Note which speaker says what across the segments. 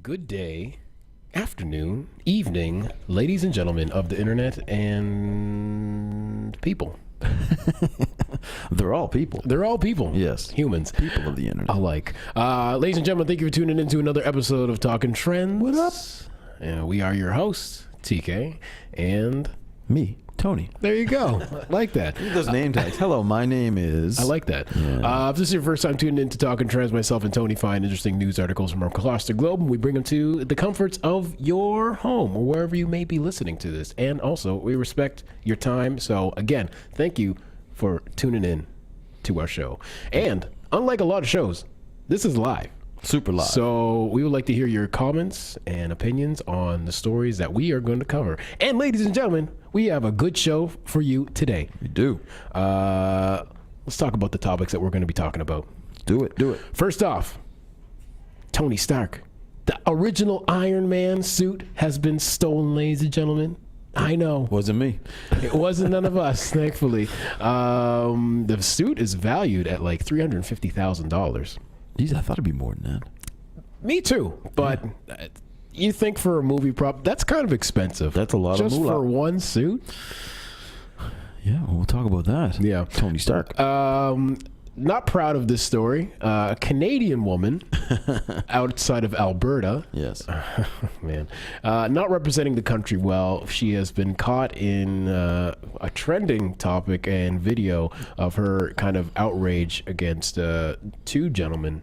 Speaker 1: Good day, afternoon, evening, ladies and gentlemen of the internet and people.
Speaker 2: They're all people.
Speaker 1: They're all people.
Speaker 2: Yes.
Speaker 1: Humans.
Speaker 2: People of the internet.
Speaker 1: Alike. Ladies and gentlemen, thank you for tuning in to another episode of Talking Trends.
Speaker 2: What up?
Speaker 1: And we are your hosts, TK, and
Speaker 2: Me, Tony.
Speaker 1: there you go. I like that.
Speaker 2: Those name tags. Hello, my name is...
Speaker 1: I like that.
Speaker 2: Yeah.
Speaker 1: If this is your first time tuning in to Talking Trends, myself and Tony find interesting news articles from across the globe, and we bring them to the comforts of your home or wherever you may be listening to this. And also, we respect your time. So, again, thank you for tuning in to our show. And unlike a lot of shows, this is live.
Speaker 2: Super live.
Speaker 1: So we would like to hear your comments and opinions on the stories that we are going to cover. And ladies and gentlemen, we have a good show for you today.
Speaker 2: We do.
Speaker 1: Let's talk about the topics that we're going to be talking about.
Speaker 2: Do it. Do it.
Speaker 1: First off, Tony Stark. The original Iron Man suit has been stolen, ladies and gentlemen. I know.
Speaker 2: Wasn't me.
Speaker 1: It wasn't none of us, thankfully. The suit is valued at like $350,000.
Speaker 2: Jeez, I thought it'd be more than that.
Speaker 1: Me too, but you think for a movie prop, that's kind of expensive.
Speaker 2: That's a lot of
Speaker 1: just
Speaker 2: moolah.
Speaker 1: for one suit.
Speaker 2: Yeah, well, we'll talk about that.
Speaker 1: Yeah.
Speaker 2: Tony Stark.
Speaker 1: Not proud of this story. A Canadian woman outside of Alberta.
Speaker 2: Yes.
Speaker 1: Man, not representing the country well. She has been caught in a trending topic and video of her kind of outrage against two gentlemen.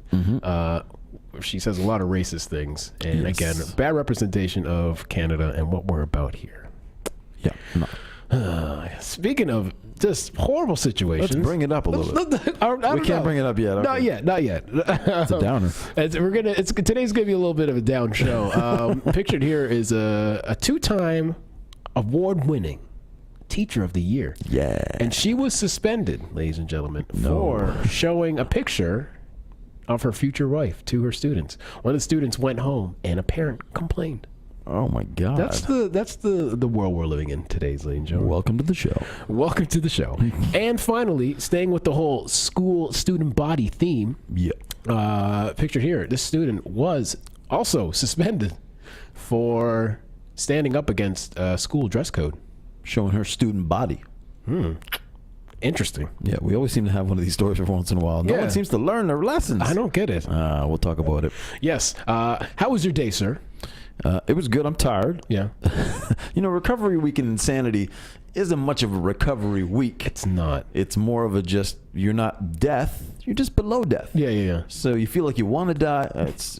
Speaker 1: She says a lot of racist things, and
Speaker 2: Yes.
Speaker 1: again, bad representation of Canada and what we're about here.
Speaker 2: Yeah. No.
Speaker 1: Speaking of just horrible situations,
Speaker 2: Let's bring it up a little bit. We can't bring it up yet.
Speaker 1: Not
Speaker 2: Okay.
Speaker 1: yet. Not yet.
Speaker 2: It's a downer.
Speaker 1: Today's gonna be a little bit of a down show. Pictured here is a two-time award-winning Teacher of the Year.
Speaker 2: Yeah.
Speaker 1: And she was suspended, ladies and gentlemen, for showing a picture of her future wife to her students. One of the students went home, and a parent complained.
Speaker 2: Oh, my God.
Speaker 1: That's the world we're living in today, ladies and gentlemen.
Speaker 2: Welcome to the show.
Speaker 1: Welcome to the show. And finally, staying with the whole school student body theme, pictured here, this student was also suspended for standing up against school dress code.
Speaker 2: Showing her student body.
Speaker 1: Interesting.
Speaker 2: Yeah, we always seem to have one of these stories every once in a while. No
Speaker 1: Yeah.
Speaker 2: one seems to learn their lessons.
Speaker 1: I don't get it.
Speaker 2: We'll talk about it.
Speaker 1: Yes. How was your day, sir?
Speaker 2: It was good. I'm tired.
Speaker 1: Yeah.
Speaker 2: Recovery week in insanity isn't much of a recovery week.
Speaker 1: It's not.
Speaker 2: It's more of a just, you're not death, you're just below death.
Speaker 1: Yeah.
Speaker 2: So you feel like you want to die. It's,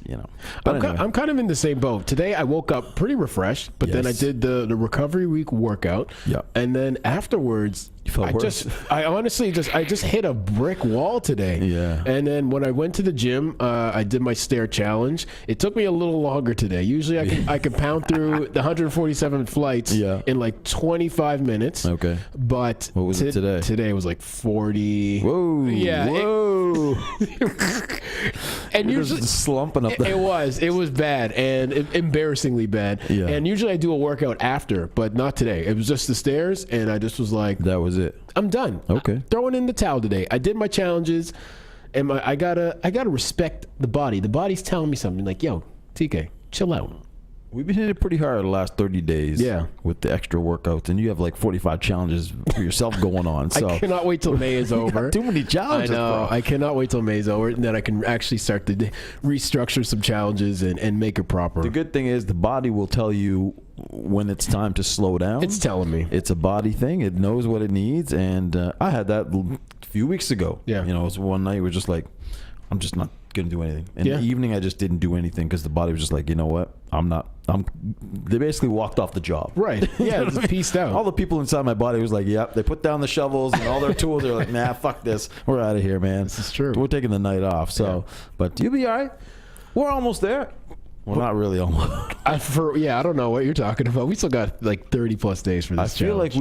Speaker 2: But anyway.
Speaker 1: I'm kind of in the same boat. Today I woke up pretty refreshed, but then I
Speaker 2: Yes.
Speaker 1: did the recovery week workout.
Speaker 2: Yeah.
Speaker 1: And then afterwards,
Speaker 2: You felt worse?
Speaker 1: I honestly just hit a brick wall today.
Speaker 2: Yeah.
Speaker 1: And then when I went to the gym, I did my stair challenge. It took me a little longer today. Usually I can pound through the 147 flights in like 25 minutes.
Speaker 2: Okay.
Speaker 1: But
Speaker 2: What was it today?
Speaker 1: Today was like 40.
Speaker 2: Whoa.
Speaker 1: Yeah.
Speaker 2: Whoa.
Speaker 1: And
Speaker 2: You're
Speaker 1: usually
Speaker 2: just slumping up there.
Speaker 1: it was bad and embarrassingly bad.
Speaker 2: Yeah.
Speaker 1: And usually I do a workout after, but not today. It was just the stairs, and I just was like,
Speaker 2: That was it.
Speaker 1: I'm done.
Speaker 2: Okay.
Speaker 1: Throwing in the towel today. I did my challenges, and I gotta respect the body. The body's telling me something like, yo, TK, chill out.
Speaker 2: We've been hitting pretty hard the last 30 days.
Speaker 1: Yeah.
Speaker 2: With the extra workouts, and you have like 45 challenges for yourself going on. So
Speaker 1: I cannot wait till May is over.
Speaker 2: Too many challenges.
Speaker 1: I know.
Speaker 2: Bro.
Speaker 1: I cannot wait till May's over, and then I can actually start to restructure some challenges and make it proper.
Speaker 2: The good thing is the body will tell you when it's time to slow down.
Speaker 1: It's telling me.
Speaker 2: It's a body thing. It knows what it needs. And I had that a few weeks ago.
Speaker 1: Yeah.
Speaker 2: It was one night we're just like, I'm just not going to do anything. In the evening, I just didn't do anything because the body was just like, you know what? They basically walked off the job.
Speaker 1: Right. Yeah, just pieced out.
Speaker 2: All the people inside my body was like, yep. They put down the shovels and all their tools. They're like, nah, fuck this. We're out of here, man.
Speaker 1: This is true.
Speaker 2: We're taking the night off. So, But you'll be all right. We're almost there. Well, not really almost.
Speaker 1: I don't know what you're talking about. We still got like 30 plus days for this
Speaker 2: I feel
Speaker 1: challenge.
Speaker 2: like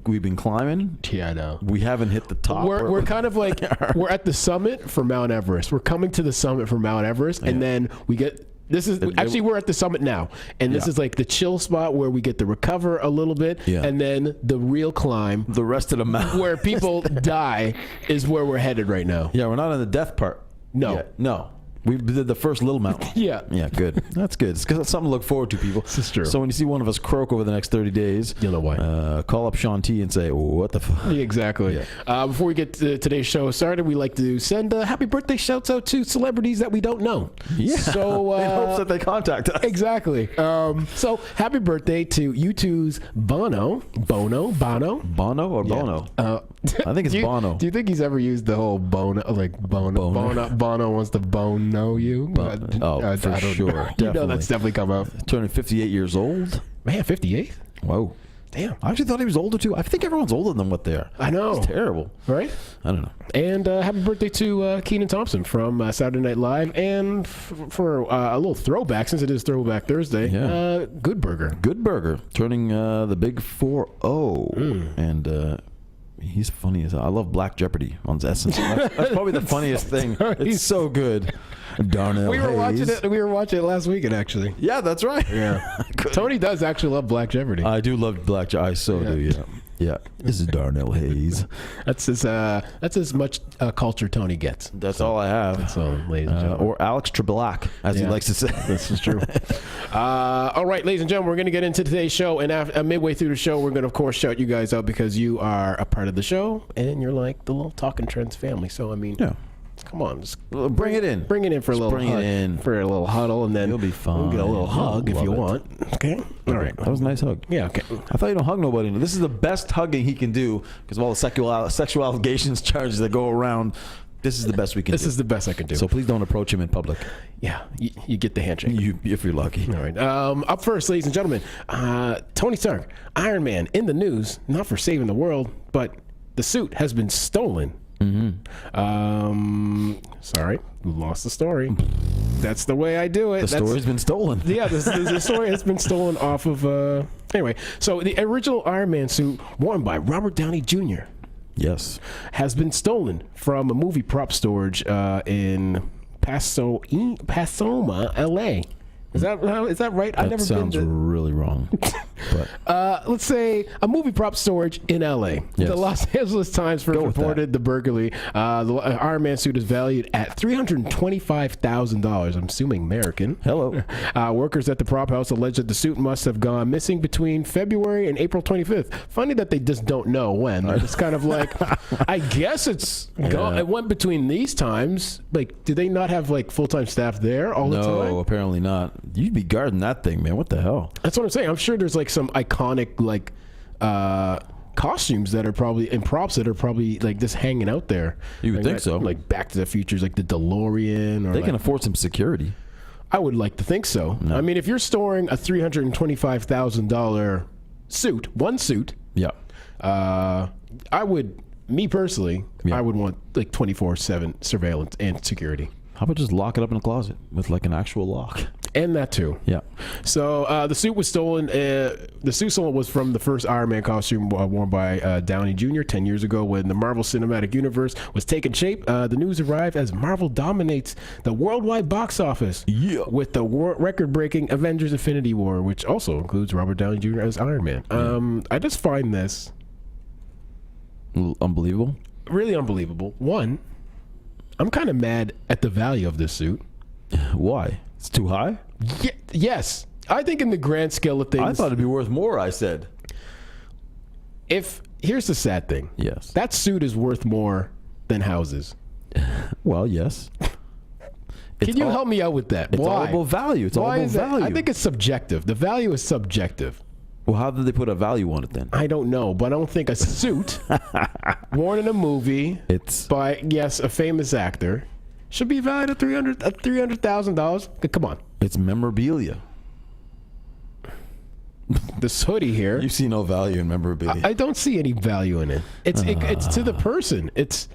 Speaker 2: we've been climbing.
Speaker 1: Yeah, I know.
Speaker 2: We haven't hit the top.
Speaker 1: We're kind of like we're at the summit for Mount Everest. We're coming to the summit for Mount Everest, and then we get. We're at the summit now, and this is like the chill spot where we get to recover a little bit, and then the real climb,
Speaker 2: the rest of the mountain
Speaker 1: where people die, is where we're headed right now.
Speaker 2: Yeah, we're not on the death part.
Speaker 1: No.
Speaker 2: yet. No. We did the first little mountain.
Speaker 1: Yeah.
Speaker 2: Yeah, good. That's good. It's because it's something to look forward to, people.
Speaker 1: This is true.
Speaker 2: So when you see one of us croak over the next 30 days,
Speaker 1: you'll know why.
Speaker 2: Call up Sean T and say, what the fuck?
Speaker 1: Yeah, exactly.
Speaker 2: Yeah.
Speaker 1: Before we get to today's show started, we like to send happy birthday shouts out to celebrities that we don't know.
Speaker 2: Yeah.
Speaker 1: So
Speaker 2: in hopes that they contact us.
Speaker 1: Exactly. So happy birthday to U2's Bono or Bono?
Speaker 2: I think it's Bono.
Speaker 1: Do you think he's ever used the whole Bono, like Bono wants to Bono you?
Speaker 2: For sure.
Speaker 1: You know that's definitely come up.
Speaker 2: Turning 58 years old.
Speaker 1: Man, 58?
Speaker 2: Whoa.
Speaker 1: Damn.
Speaker 2: I actually thought he was older too. I think everyone's older than what they are.
Speaker 1: I know.
Speaker 2: It's terrible.
Speaker 1: Right?
Speaker 2: I don't know.
Speaker 1: And happy birthday to Kenan Thompson from Saturday Night Live. And for a little throwback, since it is Throwback Thursday, Good Burger.
Speaker 2: Good Burger. Turning the big 4-0. And he's funny as hell. I love Black Jeopardy on Essence. That's probably the funniest thing. It's so good. Darnell
Speaker 1: We were
Speaker 2: Hayes.
Speaker 1: watching it last weekend, actually.
Speaker 2: Yeah, that's right.
Speaker 1: Yeah. Tony does actually love Black Jeopardy.
Speaker 2: I do love Black Jeopardy. I so do, yeah. Yeah. This is Darnell Hayes.
Speaker 1: That's as much culture Tony gets.
Speaker 2: That's all I have.
Speaker 1: So, ladies and gentlemen.
Speaker 2: Or Alex Treblack, as he likes to say.
Speaker 1: This is true. All right, ladies and gentlemen, we're going to get into today's show. And midway through the show, we're going to, of course, shout you guys out because you are a part of the show. And you're like the little Talking Trends family. So, I mean... Yeah. Come on, just
Speaker 2: bring it in.
Speaker 1: Bring it in for a little huddle, and then
Speaker 2: you'll be fine.
Speaker 1: We'll get a little hug if you want. Okay, all right.
Speaker 2: That was a nice hug.
Speaker 1: Yeah. Okay.
Speaker 2: I thought you don't hug nobody. This is the best hugging he can do because of all the sexual allegations, charges that go around. This is the best we can do.
Speaker 1: This is the best I can do.
Speaker 2: So please don't approach him in public.
Speaker 1: Yeah, you get the handshake.
Speaker 2: If you're lucky.
Speaker 1: All right. Up first, ladies and gentlemen, Tony Stark, Iron Man, in the news, not for saving the world, but the suit has been stolen. Sorry, we lost the story. That's the way I do it.
Speaker 2: The story's been stolen.
Speaker 1: Yeah, the story has been stolen off of. Anyway, so the original Iron Man suit worn by Robert Downey Jr.
Speaker 2: Yes,
Speaker 1: has been stolen from a movie prop storage in Pasoma, LA. Is that right?
Speaker 2: That I've never sounds been to... really wrong. But
Speaker 1: let's say a movie prop storage in LA. Yes. The Los Angeles Times first reported the burglary. The Iron Man suit is valued at $325,000. I'm assuming American.
Speaker 2: Hello.
Speaker 1: Workers at the prop house allege that the suit must have gone missing between February and April 25th. Funny that they just don't know when. It's kind of like, I guess it went between these times. Like, do they not have like full-time staff there all the time?
Speaker 2: No, apparently not. You'd be guarding that thing, man. What the hell?
Speaker 1: That's what I'm saying. I'm sure there's like some iconic like costumes that are probably and props that are probably like just hanging out there.
Speaker 2: You would think so.
Speaker 1: Like Back to the Future's like the DeLorean. Or
Speaker 2: they can afford some security.
Speaker 1: I would like to think so. No. I mean, if you're storing a $325,000 suit, one suit.
Speaker 2: Yeah.
Speaker 1: I would, me personally, I would want like 24/7 surveillance and security.
Speaker 2: How about just lock it up in a closet with like an actual lock?
Speaker 1: And that too.
Speaker 2: Yeah.
Speaker 1: So the suit was stolen. The suit stolen was from the first Iron Man costume worn by Downey Jr. 10 years ago when the Marvel Cinematic Universe was taking shape. The news arrived as Marvel dominates the worldwide box office with the record-breaking Avengers Infinity War, which also includes Robert Downey Jr. as Iron Man. I just find this...
Speaker 2: unbelievable?
Speaker 1: Really unbelievable. One, I'm kind of mad at the value of this suit.
Speaker 2: Why? It's too high?
Speaker 1: Yes. I think in the grand scale of things...
Speaker 2: I thought it'd be worth more, I said.
Speaker 1: Here's the sad thing.
Speaker 2: Yes.
Speaker 1: That suit is worth more than houses.
Speaker 2: Well, yes.
Speaker 1: Can you help me out with that?
Speaker 2: It's all about value. It's all about value.
Speaker 1: I think it's subjective. The value is subjective.
Speaker 2: Well, how did they put a value on it then?
Speaker 1: I don't know, but I don't think a suit worn in a movie by, yes, a famous actor should be valued at $300,000. Come on.
Speaker 2: It's memorabilia.
Speaker 1: This hoodie here.
Speaker 2: You see no value in memorabilia.
Speaker 1: I don't see any value in it. It's to the person. It's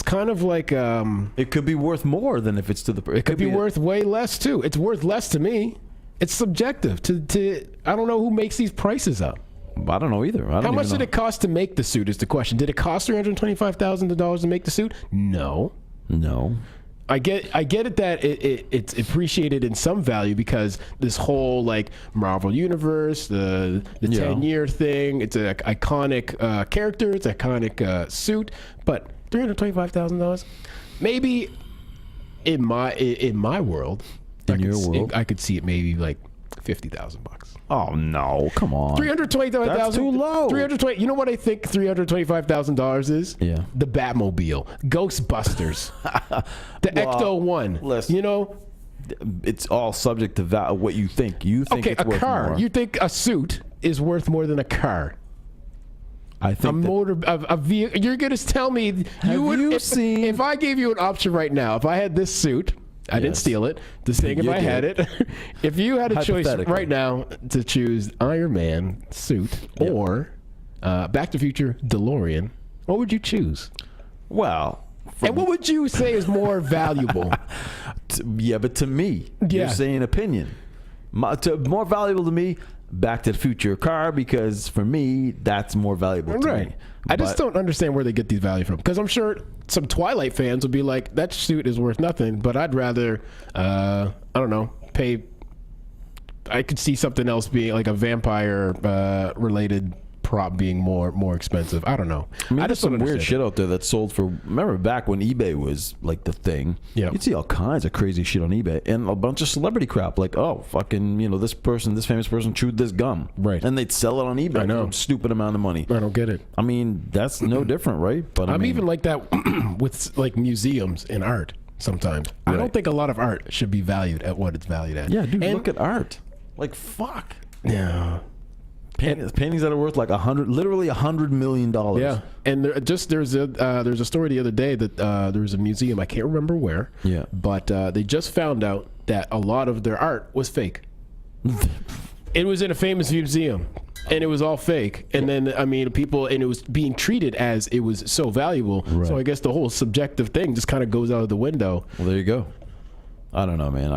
Speaker 1: kind of like
Speaker 2: it could be worth more than if it's to the person.
Speaker 1: It could be worth way less too. It's worth less to me. It's subjective to I don't know who makes these prices up.
Speaker 2: I don't know either.
Speaker 1: How much did it cost to make the suit is the question. Did it cost $325,000 to make the suit? No. I get it that it's appreciated in some value because this whole like Marvel universe, the 10-year thing, it's an iconic character, it's an iconic suit, but $325,000, maybe in my world,
Speaker 2: In your world?
Speaker 1: I could see it maybe like $50,000.
Speaker 2: Oh no, come on.
Speaker 1: $325,000.
Speaker 2: That's too low.
Speaker 1: 320. You know what I think $325,000 is?
Speaker 2: Yeah.
Speaker 1: The Batmobile, Ghostbusters, the Ecto One.
Speaker 2: Listen.
Speaker 1: You know,
Speaker 2: It's all subject to what you think. You think
Speaker 1: okay,
Speaker 2: it's
Speaker 1: a
Speaker 2: worth
Speaker 1: car.
Speaker 2: more.
Speaker 1: You think a suit is worth more than a car?
Speaker 2: I think
Speaker 1: A vehicle. You're gonna tell me if I gave you an option right now, if I had this suit. I didn't steal it. Just saying, if I had it, if you had a choice right now to choose Iron Man suit or Back to the Future DeLorean, what would you choose?
Speaker 2: Well,
Speaker 1: and what would you say is more valuable?
Speaker 2: But to me, you're saying opinion. More valuable to me, Back to the Future car, because for me, that's more valuable to me.
Speaker 1: I just don't understand where they get these value from, because I'm sure some Twilight fans will be like, that suit is worth nothing, but I'd rather, I don't know, pay. I could see something else being like a vampire related prop being more expensive. I don't know.
Speaker 2: I mean, there's some weird shit out there that's sold for. Remember back when eBay was like the thing?
Speaker 1: Yeah.
Speaker 2: You'd see all kinds of crazy shit on eBay and a bunch of celebrity crap. Like, oh, fucking, this famous person chewed this gum,
Speaker 1: right?
Speaker 2: And they'd sell it on eBay.
Speaker 1: I know.
Speaker 2: For a stupid amount of money.
Speaker 1: I don't get it.
Speaker 2: I mean, that's no different, right? But
Speaker 1: I'm even like that with like museums and art. Sometimes I don't think a lot of art should be valued at what it's valued at.
Speaker 2: Yeah, dude, look at art. Like, fuck.
Speaker 1: Yeah.
Speaker 2: Paintings that are worth like literally $100 million.
Speaker 1: Yeah, and there's a story the other day that there was a museum, I can't remember where. Yeah, but they just found out that a lot of their art was fake. It was in a famous museum, and it was all fake. And then it was being treated as it was so valuable. Right. So I guess the whole subjective thing just kind of goes out of the window.
Speaker 2: Well, there you go. I don't know, man.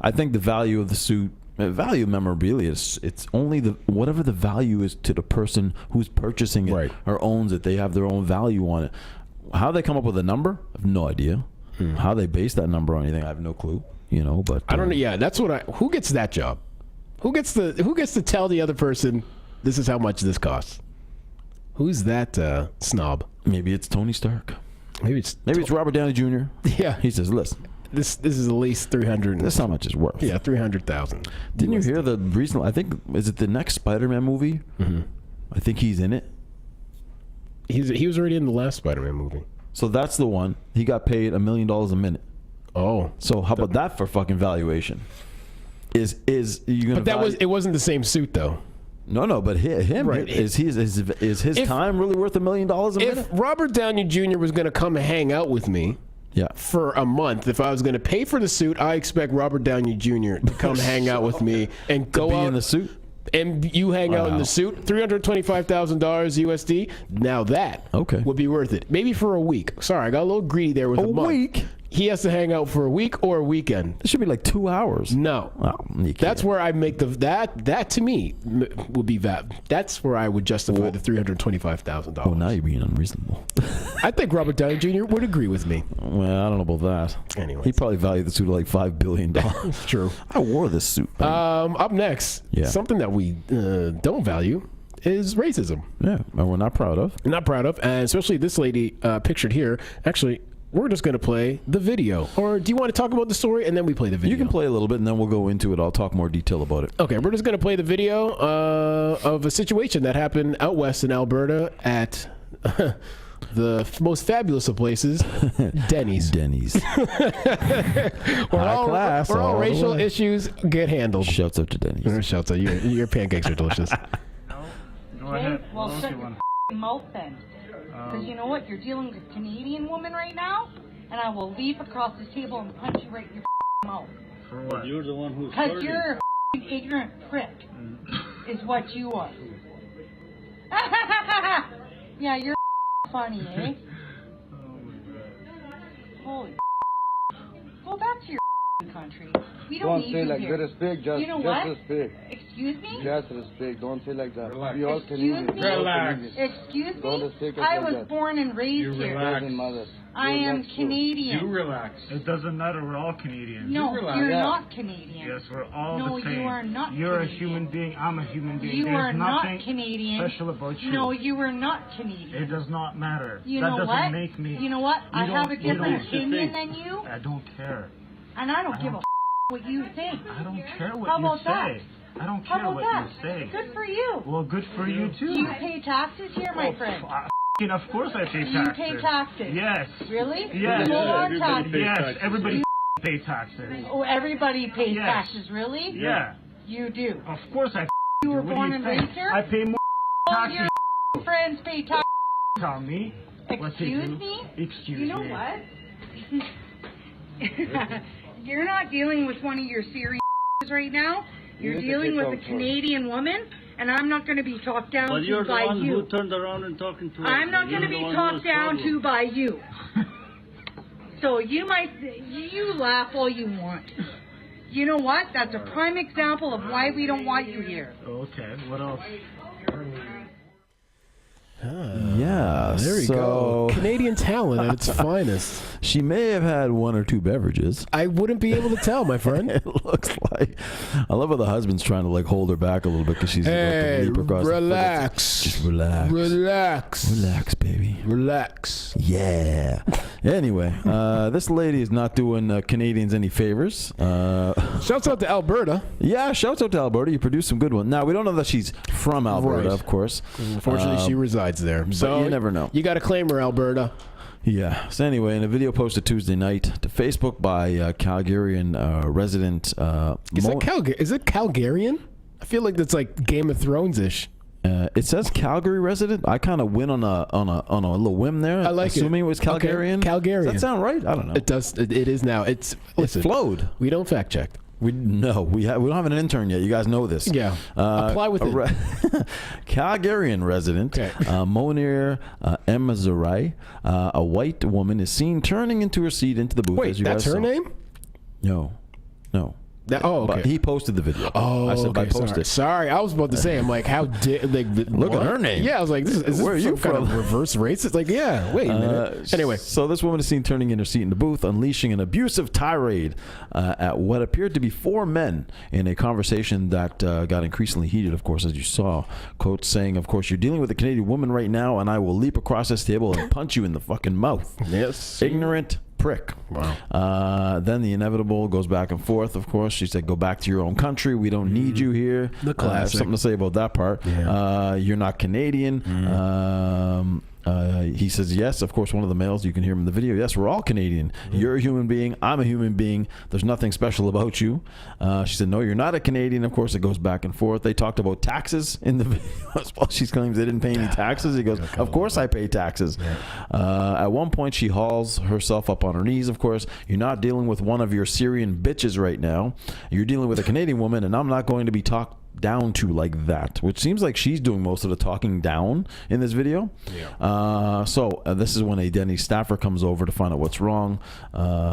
Speaker 2: I think the value of the suit. Value of memorabilia it's only whatever the value is to the person who's purchasing it or owns it. They have their own value on it. How they come up with a number, I have no idea. How they base that number on anything, I have no clue. But
Speaker 1: I don't know. Yeah, that's what who gets that job? Who gets to tell the other person this is how much this costs? Who's that snob?
Speaker 2: Maybe it's Tony Stark.
Speaker 1: Maybe it's
Speaker 2: Robert Downey Jr.
Speaker 1: Yeah,
Speaker 2: he says, listen.
Speaker 1: This is at least 300.
Speaker 2: That's how much it's worth.
Speaker 1: Yeah, 300,000.
Speaker 2: Didn't you hear the recent? I think is it the next Spider-Man movie? Mm-hmm. I think he's in it.
Speaker 1: He was already in the last Spider-Man movie.
Speaker 2: So that's the one. He got paid $1 million a minute.
Speaker 1: Oh,
Speaker 2: so how about that for fucking valuation? Is you gonna?
Speaker 1: But it wasn't the same suit though.
Speaker 2: No, but him right. Is his time really worth $1 million a minute?
Speaker 1: If Robert Downey Jr. was going to come hang out with me.
Speaker 2: Yeah.
Speaker 1: For a month, if I was going to pay for the suit, I expect Robert Downey Jr. to come hang out with me and go out
Speaker 2: in the suit.
Speaker 1: And you hang out in the suit, $325,000 USD. Now that would be worth it. Maybe for a week. Sorry, I got a little greedy there with a month.
Speaker 2: Week.
Speaker 1: He has to hang out for a week or a weekend.
Speaker 2: It should be like 2 hours.
Speaker 1: No, that's where I make that to me would be that's where I would justify the $325,000.
Speaker 2: Oh, now you're being unreasonable.
Speaker 1: I think Robert Downey Jr. would agree with me.
Speaker 2: Well, I don't know about that.
Speaker 1: Anyway,
Speaker 2: he probably valued the suit at like $5 billion.
Speaker 1: True.
Speaker 2: I wore this suit.
Speaker 1: Up next, something that we don't value is racism.
Speaker 2: Yeah, and we're not proud of.
Speaker 1: Not proud of, and especially this lady pictured here. Actually, we're just going to play the video. Or do you want to talk about the story and then we play the video?
Speaker 2: You can play a little bit and then we'll go into it. I'll talk more detail about it.
Speaker 1: Okay, we're just going to play the video of a situation that happened out west in Alberta at the most fabulous of places, Dennys.
Speaker 2: Dennys.
Speaker 1: where all racial issues get handled.
Speaker 2: Shouts out to Dennys.
Speaker 1: Shouts out. Your pancakes are delicious.
Speaker 3: No, go ahead. Well, shut your mouth then. Because you know what? You're dealing with a Canadian woman right now, and I will leap across this table and punch you right in your mouth.
Speaker 4: For what? You're the one who's
Speaker 3: because you're a ignorant prick, is what you are. Yeah, you're funny, eh? Holy go back to your country. We don't need
Speaker 5: say
Speaker 3: you
Speaker 5: like
Speaker 3: here.
Speaker 5: that is big, just,
Speaker 3: you know
Speaker 5: just
Speaker 3: what?
Speaker 5: respect.
Speaker 3: Excuse me?
Speaker 5: Just respect. Don't say like that.
Speaker 4: Relax.
Speaker 5: We all
Speaker 3: Excuse
Speaker 5: Canadians.
Speaker 3: me?
Speaker 4: Relax.
Speaker 3: Excuse
Speaker 5: Don't
Speaker 3: me?
Speaker 5: mistake us
Speaker 3: I
Speaker 5: like
Speaker 3: was
Speaker 5: that.
Speaker 3: born and raised here.
Speaker 4: Relax.
Speaker 5: Doesn't matter.
Speaker 3: I am Canadian.
Speaker 4: You relax. It doesn't matter. We're all Canadians.
Speaker 3: No,
Speaker 4: you relax.
Speaker 3: you're not Canadian.
Speaker 4: Yes, we're all
Speaker 3: no,
Speaker 4: the same.
Speaker 3: No, you are not
Speaker 4: You're
Speaker 3: Canadian.
Speaker 4: a human being. I'm a human being.
Speaker 3: You
Speaker 4: There's
Speaker 3: are not
Speaker 4: nothing
Speaker 3: Canadian.
Speaker 4: special about you.
Speaker 3: No, you are not Canadian.
Speaker 4: It does not matter.
Speaker 3: You
Speaker 4: that
Speaker 3: know
Speaker 4: doesn't
Speaker 3: what?
Speaker 4: make me.
Speaker 3: You know what? I have a different opinion than you.
Speaker 4: I don't care.
Speaker 3: And I don't give a what you think.
Speaker 4: I don't care what
Speaker 3: How
Speaker 4: you
Speaker 3: about
Speaker 4: say.
Speaker 3: that?
Speaker 4: I don't
Speaker 3: How
Speaker 4: care
Speaker 3: about
Speaker 4: what
Speaker 3: that?
Speaker 4: you say.
Speaker 3: Good for you.
Speaker 4: Well, good for you too.
Speaker 3: Do you pay taxes here, my friend?
Speaker 4: Of course I pay taxes.
Speaker 3: You pay taxes?
Speaker 4: Yes.
Speaker 3: Really?
Speaker 4: Yes.
Speaker 3: Who are taxes?
Speaker 4: Yes. Everybody pays taxes.
Speaker 3: Oh, everybody pays
Speaker 4: Yes.
Speaker 3: taxes, really?
Speaker 4: Yeah.
Speaker 3: You do.
Speaker 4: Of course I
Speaker 3: You were
Speaker 4: do. What
Speaker 3: born
Speaker 4: do
Speaker 3: and
Speaker 4: you think?
Speaker 3: raised here?
Speaker 4: I pay more
Speaker 3: All
Speaker 4: taxes.
Speaker 3: your friends pay taxes.
Speaker 4: Tell me. What they
Speaker 3: Excuse
Speaker 4: do.
Speaker 3: me?
Speaker 4: Excuse
Speaker 3: You know
Speaker 4: me.
Speaker 3: what? You're not dealing with one of your serious right now. You're dealing with a Canadian woman, and I'm not going to be talked down
Speaker 4: Well, you're
Speaker 3: to by
Speaker 4: the one
Speaker 3: you.
Speaker 4: who turned around and talking to
Speaker 3: I'm not going to be talked down to by you. So you laugh all you want. You know what? That's a prime example of why we don't want you here.
Speaker 4: Okay, what else?
Speaker 2: Yeah,
Speaker 1: There you go. Canadian talent at its finest.
Speaker 2: She may have had one or two beverages.
Speaker 1: I wouldn't be able to tell, my friend.
Speaker 2: It looks like. I love how the husband's trying to like hold her back a little bit because she's about to leap across
Speaker 1: relax.
Speaker 2: Just relax.
Speaker 1: Relax.
Speaker 2: Relax, baby.
Speaker 1: Relax.
Speaker 2: Yeah. Anyway, this lady is not doing Canadians any favors.
Speaker 1: Shouts out to Alberta.
Speaker 2: Yeah, shouts out to Alberta. You produced some good ones. Now, we don't know that she's from Alberta,
Speaker 1: Right.
Speaker 2: of course.
Speaker 1: Unfortunately, she resides there. So
Speaker 2: you never know.
Speaker 1: You got to claim her, Alberta.
Speaker 2: Yeah. So anyway, in a video posted Tuesday night to Facebook by Calgarian resident,
Speaker 1: Is it Calgarian? I feel like that's like Game of Thrones-ish.
Speaker 2: It says Calgary resident. I kind of went on a little whim there.
Speaker 1: I like
Speaker 2: assuming it was Calgarian.
Speaker 1: Okay, Calgarian.
Speaker 2: Does that sound right? I don't know.
Speaker 1: It does. It is now. It's listen.
Speaker 2: It flowed.
Speaker 1: We don't fact check.
Speaker 2: We don't have an intern yet. You guys know this.
Speaker 1: Yeah. Apply with it.
Speaker 2: Calgarian resident, Monir Emazurai, a white woman is seen turning into her seat into the booth.
Speaker 1: Wait,
Speaker 2: as you
Speaker 1: that's
Speaker 2: guys
Speaker 1: her
Speaker 2: saw.
Speaker 1: name?
Speaker 2: No.
Speaker 1: Okay.
Speaker 2: But he posted the video.
Speaker 1: Oh,
Speaker 2: I said
Speaker 1: okay.
Speaker 2: by posted.
Speaker 1: Sorry, I was about to say. I'm like, how did
Speaker 2: look at her name?
Speaker 1: Yeah, I was like, is this
Speaker 2: Where are you
Speaker 1: some kind
Speaker 2: from?
Speaker 1: of reverse racist? Like, yeah. Wait a minute. Anyway,
Speaker 2: so this woman is seen turning in her seat in the booth, unleashing an abusive tirade at what appeared to be four men in a conversation that got increasingly heated. Of course, as you saw, quote saying, "Of course, you're dealing with a Canadian woman right now, and I will leap across this table and punch you in the fucking mouth."
Speaker 1: Yes.
Speaker 2: Ignorant prick.
Speaker 1: Wow.
Speaker 2: Then the inevitable goes back and forth. Of course, she said, "Go back to your own country. We don't need you here."
Speaker 1: The classic.
Speaker 2: Something to say about that part.
Speaker 1: Yeah.
Speaker 2: You're not Canadian. He says, "Yes, of course." One of the males, you can hear him in the video. "Yes, we're all Canadian. You're a human being. I'm a human being. There's nothing special about you." She said, "No, you're not a Canadian." Of course, it goes back and forth. They talked about taxes in the video as well. She claims they didn't pay any taxes. He goes, "Of course I pay taxes." At one point, she hauls herself up on her knees. Of course, "You're not dealing with one of your Syrian bitches right now. You're dealing with a Canadian woman, and I'm not going to be talked down to like that," which seems like she's doing most of the talking down in this video. So this is when a Dennys staffer comes over to find out what's wrong.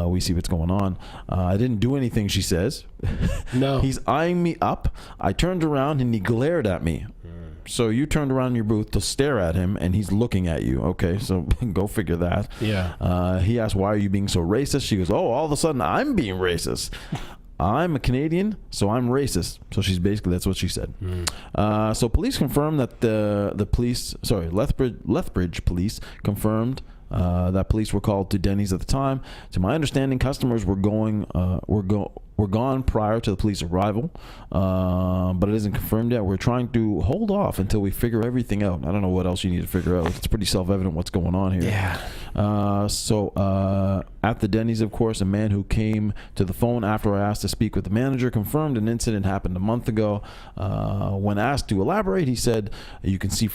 Speaker 2: We see what's going on. "I didn't do anything," she says.
Speaker 1: No.
Speaker 2: "He's eyeing me up. I turned around and he glared at me." So you turned around in your booth to stare at him, and he's looking at you. Okay, so go figure that.
Speaker 1: Yeah.
Speaker 2: He asked, "Why are you being so racist?" She goes, "Oh, all of a sudden I'm being racist. I'm a Canadian, so I'm racist." So she's basically, that's what she said. So police confirmed that Lethbridge police confirmed that police were called to Dennys at the time. To my understanding, customers were gone prior to the police arrival, but it isn't confirmed yet. We're trying to hold off until we figure everything out. I don't know what else you need to figure out. It's pretty self-evident what's going on here.
Speaker 1: Yeah.
Speaker 2: So at the Dennys, of course, a man who came to the phone after I asked to speak with the manager confirmed an incident happened a month ago. When asked to elaborate, he said, "You can see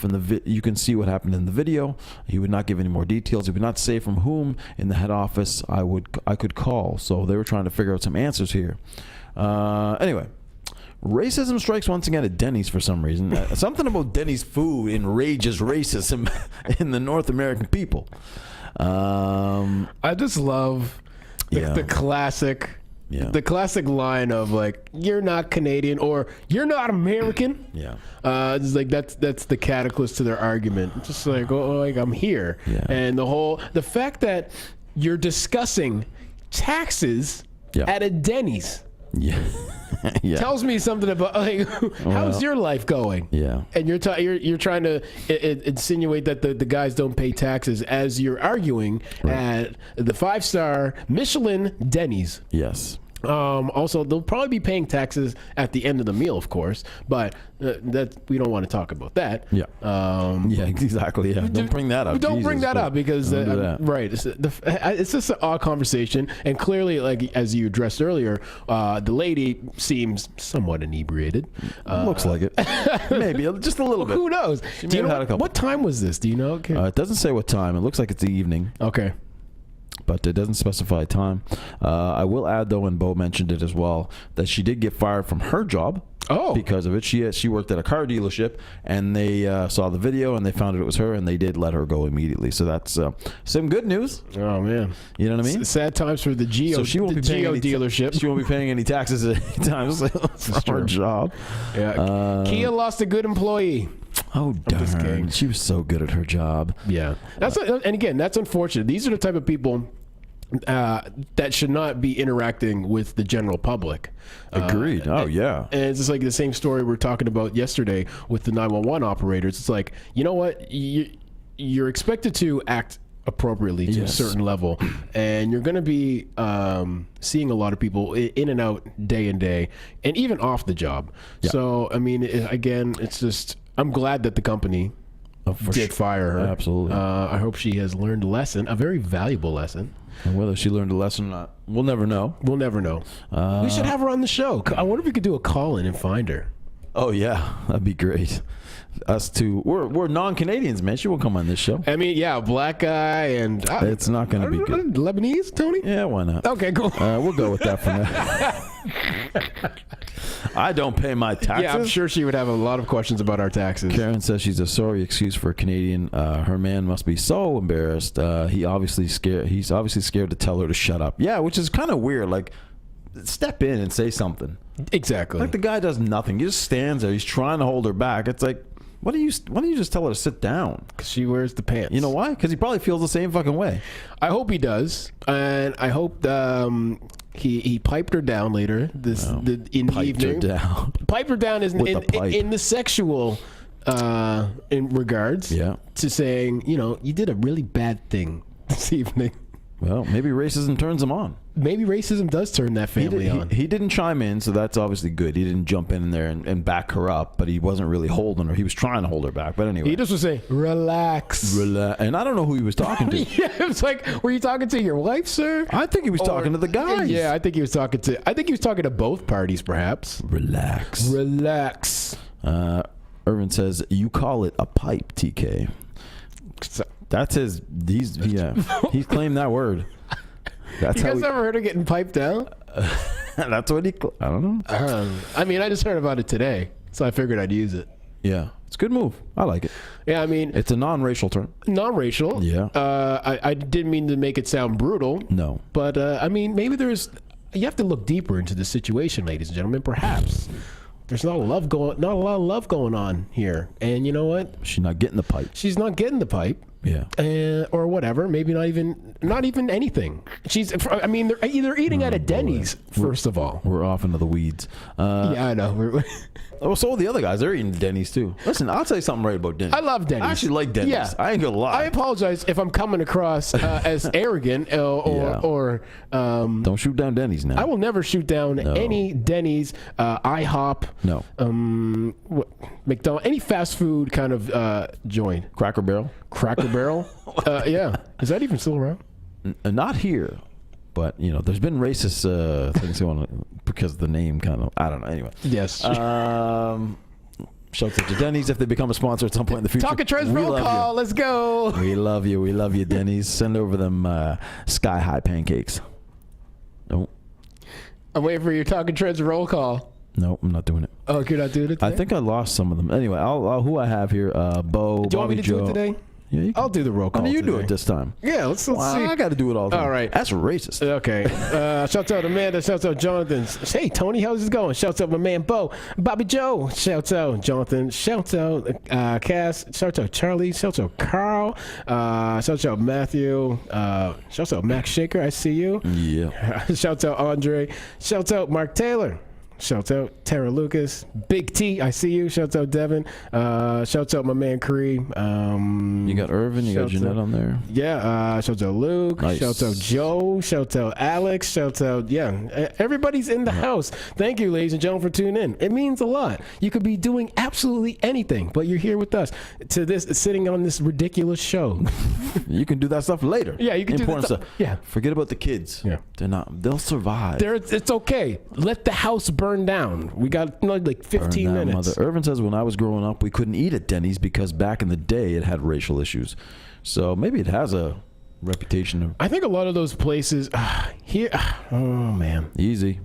Speaker 2: you can see what happened in the video." He would not give any more details. He would not say from whom in the head office I could call. So they were trying to figure out some answers here. Anyway, racism strikes once again at Dennys for some reason. Something about Dennys food enrages racism in the North American people.
Speaker 1: I just love the classic
Speaker 2: Yeah.
Speaker 1: The classic line of like, "You're not Canadian" or "You're not American."
Speaker 2: Yeah.
Speaker 1: It's like that's the catalyst to their argument. Just like, oh, like I'm here,
Speaker 2: Yeah.
Speaker 1: and the fact that you're discussing taxes at a Dennys.
Speaker 2: Yeah. Yeah.
Speaker 1: Tells me something about like how's your life going?
Speaker 2: Yeah.
Speaker 1: And you're trying to insinuate that the guys don't pay taxes as you're arguing at the 5-star Michelin Dennys.
Speaker 2: Yes.
Speaker 1: Also, they'll probably be paying taxes at the end of the meal, of course, but that we don't want to talk about that.
Speaker 2: Yeah. Yeah, exactly. Yeah. Don't bring that up.
Speaker 1: Don't bring
Speaker 2: Jesus,
Speaker 1: that up because right. It's just an odd conversation, and clearly, like as you addressed earlier, the lady seems somewhat inebriated.
Speaker 2: Looks like it. Maybe just a little bit.
Speaker 1: Who knows? Do you know what time was this? Do you know? Okay.
Speaker 2: It doesn't say what time. It looks like it's the evening.
Speaker 1: Okay.
Speaker 2: But it doesn't specify time. I will add, though, and Bo mentioned it as well, that she did get fired from her job because of it. She worked at a car dealership, and they saw the video, and they found it was her, and they did let her go immediately. So that's some good news.
Speaker 1: Oh, man.
Speaker 2: You know what I mean?
Speaker 1: Sad times for the Geo,
Speaker 2: so she won't be paying
Speaker 1: dealership.
Speaker 2: She won't be paying any taxes anytime soon for her job.
Speaker 1: Yeah. Kia lost a good employee.
Speaker 2: Oh, darn. She was so good at her job.
Speaker 1: Yeah. And again, that's unfortunate. These are the type of people that should not be interacting with the general public.
Speaker 2: Agreed. Yeah.
Speaker 1: And it's just like the same story we were talking about yesterday with the 911 operators. It's like, you know what? You're expected to act appropriately to a certain level, and you're going to be seeing a lot of people in and out day and day, and even off the job. Yeah. So, I mean, again, it's just... I'm glad that the company did fire her.
Speaker 2: Absolutely.
Speaker 1: I hope she has learned a lesson, a very valuable lesson.
Speaker 2: And whether she learned a lesson or not, we'll never know.
Speaker 1: We'll never know. We should have her on the show. I wonder if we could do a call-in and find her.
Speaker 2: Oh, yeah. That'd be great. Us two, we're non-Canadians, man. She won't come on this show.
Speaker 1: I mean, yeah, black guy and...
Speaker 2: it's not going to be good.
Speaker 1: Lebanese, Tony?
Speaker 2: Yeah, why not?
Speaker 1: Okay, cool.
Speaker 2: We'll go with that for now. I don't pay my taxes.
Speaker 1: Yeah, I'm sure she would have a lot of questions about our taxes.
Speaker 2: Karen says she's a sorry excuse for a Canadian. Her man must be so embarrassed. He's obviously scared to tell her to shut up. Yeah, which is kind of weird. Like, step in and say something.
Speaker 1: Exactly.
Speaker 2: Like the guy does nothing. He just stands there. He's trying to hold her back. It's like, why don't you just tell her to sit down?
Speaker 1: Because she wears the pants.
Speaker 2: You know why? Because he probably feels the same fucking way.
Speaker 1: I hope he does, and I hope he piped her down later in the evening. Piped her down is in the sexual in regards to saying, you know, you did a really bad thing this evening.
Speaker 2: Well, maybe racism turns him on.
Speaker 1: Maybe racism does turn that family on.
Speaker 2: He didn't chime in, so that's obviously good. He didn't jump in there and back her up, but he wasn't really holding her. He was trying to hold her back, but anyway.
Speaker 1: He just was saying, relax.
Speaker 2: And I don't know who he was talking to.
Speaker 1: Yeah, it was like, were you talking to your wife, sir?
Speaker 2: I think he was talking to the guys.
Speaker 1: Yeah, I think he was talking to both parties, perhaps.
Speaker 2: Relax. Irvin says, you call it a pipe, TK. That's his. He's claimed that word. That's
Speaker 1: you guys ever heard of getting piped down?
Speaker 2: That's what he. I don't know.
Speaker 1: I mean, I just heard about it today, so I figured I'd use it.
Speaker 2: Yeah, it's a good move. I like it.
Speaker 1: Yeah, I mean,
Speaker 2: it's a non-racial term.
Speaker 1: Non-racial.
Speaker 2: Yeah.
Speaker 1: I didn't mean to make it sound brutal.
Speaker 2: No.
Speaker 1: But I mean, maybe you have to look deeper into the situation, ladies and gentlemen. Perhaps. There's not a lot of love going on here, and you know what?
Speaker 2: She's not getting the pipe.
Speaker 1: She's not getting the pipe.
Speaker 2: Yeah.
Speaker 1: Or whatever. Maybe not even anything. I mean, they're either eating at a Denny's. First of all,
Speaker 2: we're off into the weeds.
Speaker 1: Yeah, I know.
Speaker 2: So the other guys, they're eating Denny's too. Listen, I'll tell you something right about Denny's.
Speaker 1: I love Denny's.
Speaker 2: I actually like Denny's.
Speaker 1: Yeah.
Speaker 2: I ain't gonna lie.
Speaker 1: I apologize if I'm coming across as arrogant or
Speaker 2: don't shoot down Denny's now.
Speaker 1: I will never shoot down any Denny's, IHOP, McDonald's, any fast food kind of joint.
Speaker 2: Cracker Barrel.
Speaker 1: Yeah. Is that even still around?
Speaker 2: Not here. But, you know, there's been racist things going on because of the name kind of, I don't know. Anyway.
Speaker 1: Yes.
Speaker 2: Shout out to Dennys if they become a sponsor at some point in the future.
Speaker 1: Talking Trends roll call. Let's go.
Speaker 2: We love you. We love you, Dennys. Send over them sky-high pancakes. Nope.
Speaker 1: I'm waiting for your Talking Trends roll call.
Speaker 2: Nope, I'm not doing it.
Speaker 1: Oh, you're not doing it today?
Speaker 2: I think I lost some of them. Anyway, who I have here, Bo,
Speaker 1: Do you want me to do it today?
Speaker 2: Yeah,
Speaker 1: I'll do the roll call.
Speaker 2: Why don't you do
Speaker 1: today.
Speaker 2: it this time?
Speaker 1: Yeah, let's see.
Speaker 2: I got to do it all the time.
Speaker 1: All right.
Speaker 2: That's racist.
Speaker 1: Okay. Shouts out Amanda. Shouts out Jonathan. Hey, Tony, how's it going? Shouts out my man, Bo. Bobby Joe. Shouts out Jonathan. Shouts out Cass. Shouts out Charlie. Shouts out Carl. Shouts out Matthew. Shouts out Max Shaker. I see you.
Speaker 2: Yeah.
Speaker 1: Shouts out Andre. Shouts out Mark Taylor. Shouts out Tara Lucas. Big T, I see you. Shouts out Devin. Shouts out my man Kareem.
Speaker 2: You got Irvin. You got Jeanette on there.
Speaker 1: Yeah. Shouts out Luke.
Speaker 2: Nice.
Speaker 1: Shouts out Joe. Shouts out Alex. Shouts out, everybody's in the house. Thank you, ladies and gentlemen, for tuning in. It means a lot. You could be doing absolutely anything, but you're here with us to this, sitting on this ridiculous show.
Speaker 2: You can do that stuff later.
Speaker 1: Yeah, you can do that stuff. Yeah.
Speaker 2: Forget about the kids.
Speaker 1: Yeah.
Speaker 2: They'll survive.
Speaker 1: It's okay. Let the house burn down. We got like 15 minutes.
Speaker 2: Irvin says, when I was growing up, we couldn't eat at Denny's because back in the day it had racial issues. So maybe it has a reputation of...
Speaker 1: I think a lot of those places here... oh, man.
Speaker 2: Easy.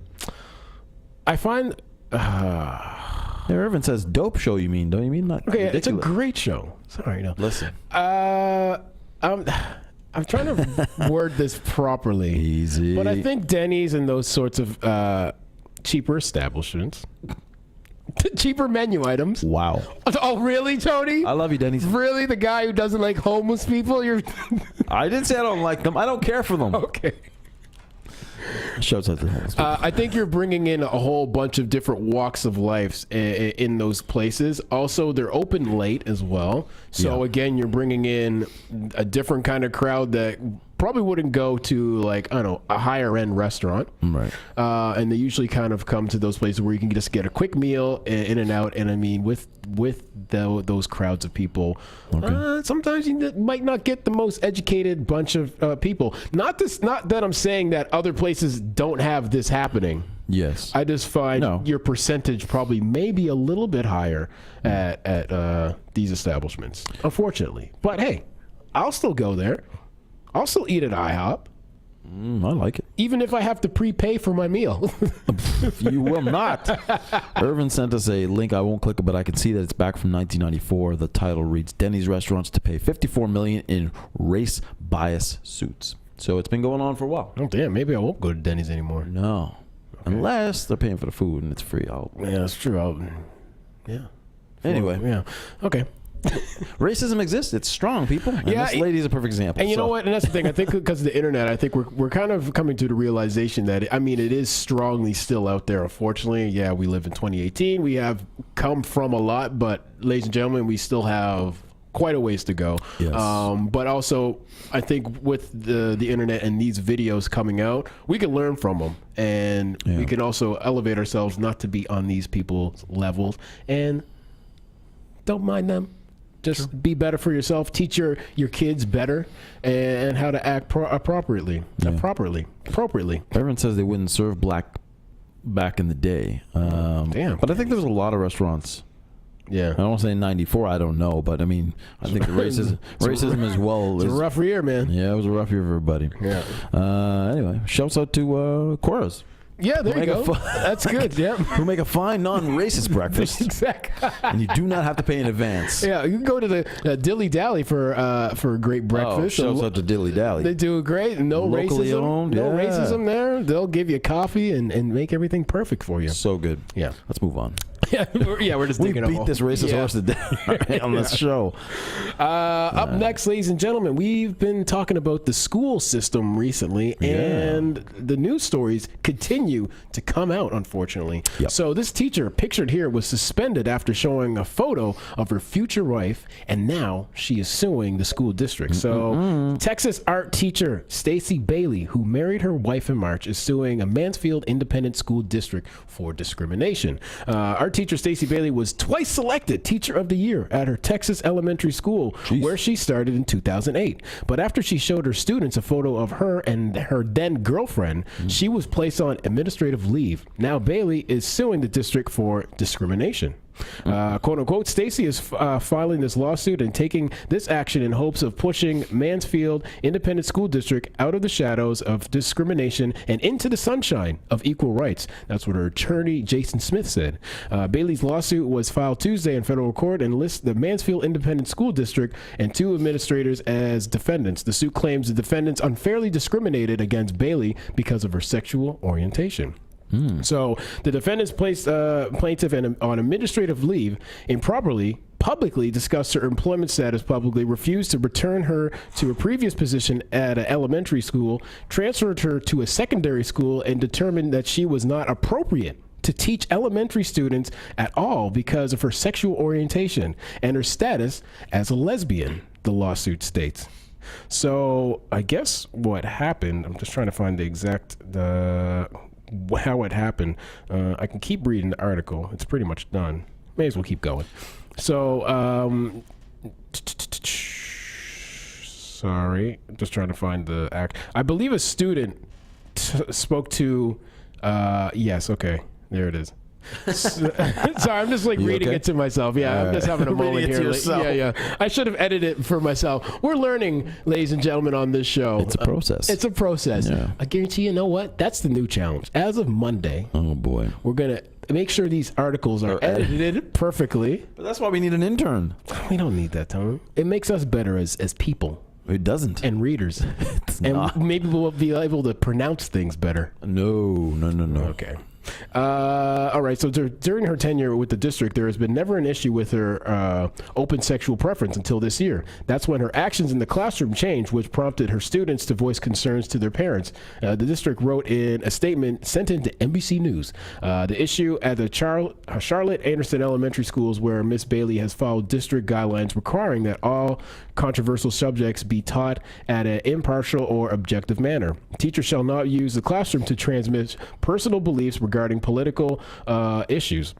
Speaker 1: I find...
Speaker 2: Irvin says, dope show you mean. Don't you mean that?
Speaker 1: Okay,
Speaker 2: ridiculous?
Speaker 1: it's a great show. Sorry, no.
Speaker 2: Listen.
Speaker 1: I'm trying to word this properly.
Speaker 2: Easy.
Speaker 1: But I think Denny's and those sorts of cheaper establishments, cheaper menu items.
Speaker 2: Wow.
Speaker 1: Oh, really, Tony?
Speaker 2: I love you, Denny's.
Speaker 1: Really? The guy who doesn't like homeless people? You're...
Speaker 2: I didn't say I don't like them. I don't care for them.
Speaker 1: Okay.
Speaker 2: Shouts out to the homeless people.
Speaker 1: I think you're bringing in a whole bunch of different walks of life in those places. Also, they're open late as well. So, again, you're bringing in a different kind of crowd that probably wouldn't go to, like, I don't know, a higher end restaurant.
Speaker 2: Right.
Speaker 1: And they usually kind of come to those places where you can just get a quick meal in and out. And I mean, with those crowds of people, sometimes you might not get the most educated bunch of people. Not that I'm saying that other places don't have this happening.
Speaker 2: Yes.
Speaker 1: I just find your percentage probably maybe a little bit higher at these establishments, unfortunately. But hey, I'll still go there. I'll still eat at IHOP.
Speaker 2: I like it.
Speaker 1: Even if I have to prepay for my meal.
Speaker 2: You will not. Irvin sent us a link. I won't click it, but I can see that it's back from 1994. The title reads, Denny's restaurants to pay $54 million in race bias suits. So it's been going on for a while.
Speaker 1: Oh, damn. Maybe I won't go to Denny's anymore.
Speaker 2: No. Okay. Unless they're paying for the food and it's free.
Speaker 1: Yeah, that's true. Yeah.
Speaker 2: Anyway.
Speaker 1: Yeah. Okay.
Speaker 2: Racism exists. It's strong, people. And this lady's a perfect example.
Speaker 1: And you know what? And that's the thing. I think because of the internet, I think we're kind of coming to the realization that, it is strongly still out there, unfortunately. Yeah, we live in 2018. We have come from a lot, but ladies and gentlemen, we still have quite a ways to go.
Speaker 2: Yes.
Speaker 1: But also, I think with the internet and these videos coming out, we can learn from them. And we can also elevate ourselves not to be on these people's levels. And don't mind them. Just be better for yourself. Teach your kids better and how to act appropriately. Appropriately.
Speaker 2: Everyone says they wouldn't serve black back in the day.
Speaker 1: Damn.
Speaker 2: But I think there's a lot of restaurants.
Speaker 1: Yeah.
Speaker 2: I don't want to say 94. I don't know. But, I mean, I think the racism as well.
Speaker 1: It's a rough year, man.
Speaker 2: Yeah, it was a rough year for everybody.
Speaker 1: Yeah.
Speaker 2: Anyway, shouts out to Cora's.
Speaker 1: Yeah, there you go. That's good. Yeah.
Speaker 2: Who make a fine non-racist breakfast.
Speaker 1: Exactly.
Speaker 2: And you do not have to pay in advance.
Speaker 1: Yeah, you can go to the Dilly Dally for a great breakfast.
Speaker 2: Shouts out to Dilly Dally.
Speaker 1: They do great. No
Speaker 2: Locally
Speaker 1: racism.
Speaker 2: owned,
Speaker 1: no racism there. They'll give you coffee and make everything perfect for you.
Speaker 2: So good.
Speaker 1: Yeah.
Speaker 2: Let's move on.
Speaker 1: We're just
Speaker 2: we beat this racist horse to death on this show.
Speaker 1: Up next, ladies and gentlemen, we've been talking about the school system recently, and the news stories continue to come out, unfortunately.
Speaker 2: Yep.
Speaker 1: So this teacher, pictured here, was suspended after showing a photo of her future wife, and now she is suing the school district. So Texas art teacher Stacy Bailey, who married her wife in March, is suing a Mansfield Independent School District for discrimination. Art teacher Stacy Bailey was twice selected Teacher of the Year at her Texas elementary school, where she started in 2008. But after she showed her students a photo of her and her then girlfriend, she was placed on administrative leave. Now Bailey is suing the district for discrimination. Quote unquote, Stacy is filing this lawsuit and taking this action in hopes of pushing Mansfield Independent School District out of the shadows of discrimination and into the sunshine of equal rights. That's what her attorney, Jason Smith, said. Bailey's lawsuit was filed Tuesday in federal court and lists the Mansfield Independent School District and 2 administrators as defendants. The suit claims the defendants unfairly discriminated against Bailey because of her sexual orientation. So the defendants placed plaintiff on administrative leave, improperly publicly discussed her employment status publicly, refused to return her to her previous position at an elementary school, transferred her to a secondary school, and determined that she was not appropriate to teach elementary students at all because of her sexual orientation and her status as a lesbian, the lawsuit states. So I guess what happened, I'm just trying to find the exact how it happened. I can keep reading the article. It's pretty much done. May as well keep going. So, sorry, just trying to find the act. I believe a student spoke to, yes, okay, there it is. Sorry, I'm just reading it to myself. Yeah, I'm just having a moment here. Yeah. I should have edited it for myself. We're learning, ladies and gentlemen, on this show.
Speaker 2: It's a process.
Speaker 1: It's a process. Yeah. I guarantee you know what? That's the new challenge. As of Monday,
Speaker 2: oh boy,
Speaker 1: we're gonna make sure these articles are edited perfectly.
Speaker 2: But that's why we need an intern.
Speaker 1: We don't need that, Tom. It makes us better as people.
Speaker 2: It doesn't.
Speaker 1: And readers. Maybe we'll be able to pronounce things better.
Speaker 2: No.
Speaker 1: Okay. All right. So during her tenure with the district, there has been never an issue with her open sexual preference until this year. That's when her actions in the classroom changed, which prompted her students to voice concerns to their parents. The district wrote in a statement sent in to NBC News. The issue at the Charlotte Anderson Elementary Schools, where Miss Bailey has followed district guidelines requiring that all controversial subjects be taught at an impartial or objective manner. Teachers shall not use the classroom to transmit personal beliefs regarding political issues.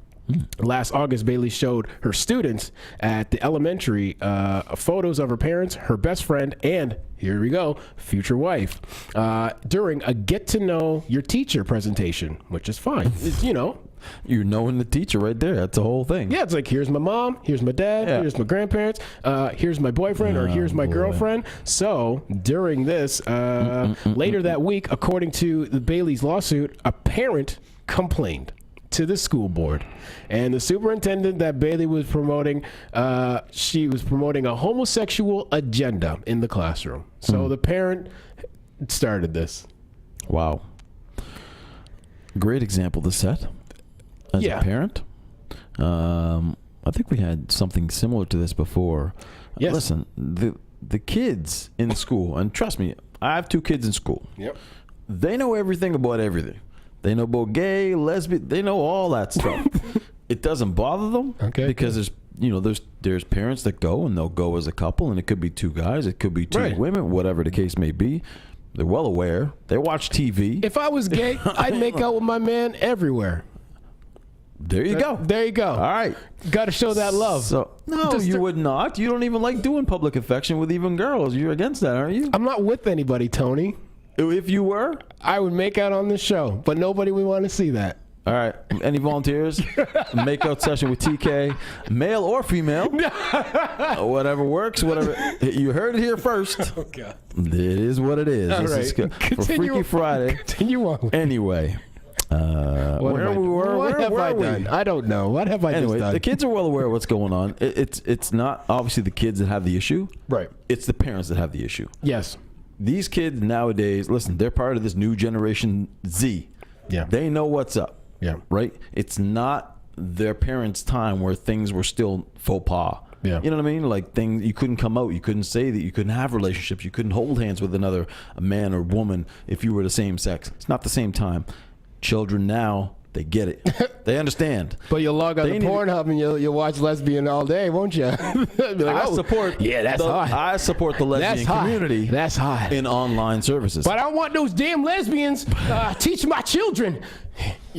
Speaker 1: Last August, Bailey showed her students at the elementary photos of her parents, her best friend, and here we go, future wife, during a get to know your teacher presentation, which is fine. It's,
Speaker 2: you're knowing the teacher right there. That's the whole thing.
Speaker 1: Yeah, it's like, here's my mom, here's my dad, here's my grandparents, here's my boyfriend, or here's my girlfriend. So during this, later that week, according to the Bailey's lawsuit, a parent complained to the school board, and the superintendent that Bailey was promoting, she was promoting a homosexual agenda in the classroom. So the parent started this.
Speaker 2: Wow. Great example to set as a parent. I think we had something similar to this before.
Speaker 1: Yes.
Speaker 2: Listen, the kids in school, and trust me, I have 2 kids in school.
Speaker 1: Yep.
Speaker 2: They know everything about everything. They know about gay, lesbian. They know all that stuff. It doesn't bother them, because there's parents that go, and they'll go as a couple, and it could be 2 guys, it could be 2 women, whatever the case may be. They're well aware. They watch TV.
Speaker 1: If I was gay, I'd make out with my man everywhere.
Speaker 2: There you go.
Speaker 1: There you go.
Speaker 2: All right.
Speaker 1: Got to show that love.
Speaker 2: So, no, you would not. You don't even like doing public affection with even girls. You're against that, aren't you?
Speaker 1: I'm not with anybody, Tony.
Speaker 2: If you were?
Speaker 1: I would make out on this show, but nobody would want to see that.
Speaker 2: All right. Any volunteers? Makeout session with TK, male or female. Whatever works, whatever. You heard it here first.
Speaker 1: Oh, God.
Speaker 2: It is what it is.
Speaker 1: All
Speaker 2: this
Speaker 1: right.
Speaker 2: is good. For Freaky Friday.
Speaker 1: Continue on.
Speaker 2: Anyway. Where we were,
Speaker 1: what
Speaker 2: where
Speaker 1: have
Speaker 2: were
Speaker 1: I
Speaker 2: we?
Speaker 1: done? I don't know. What have I just done?
Speaker 2: The kids are well aware of what's going on. It's not obviously the kids that have the issue.
Speaker 1: Right.
Speaker 2: It's the parents that have the issue.
Speaker 1: Yes.
Speaker 2: These kids nowadays, listen, they're part of this new generation Z.
Speaker 1: Yeah.
Speaker 2: They know what's up.
Speaker 1: Yeah.
Speaker 2: Right? It's not their parents' time where things were still faux pas.
Speaker 1: Yeah.
Speaker 2: You know what I mean? Like things, you couldn't come out, you couldn't say that, you couldn't have relationships, you couldn't hold hands with another man or woman if you were the same sex. It's not the same time. Children now, they get it. They understand.
Speaker 1: But you'll log on to Pornhub and you'll watch lesbian all day, won't you?
Speaker 2: I support
Speaker 1: hot.
Speaker 2: I support the lesbian community.
Speaker 1: That's hot.
Speaker 2: In online services.
Speaker 1: But I don't want those damn lesbians teach my children.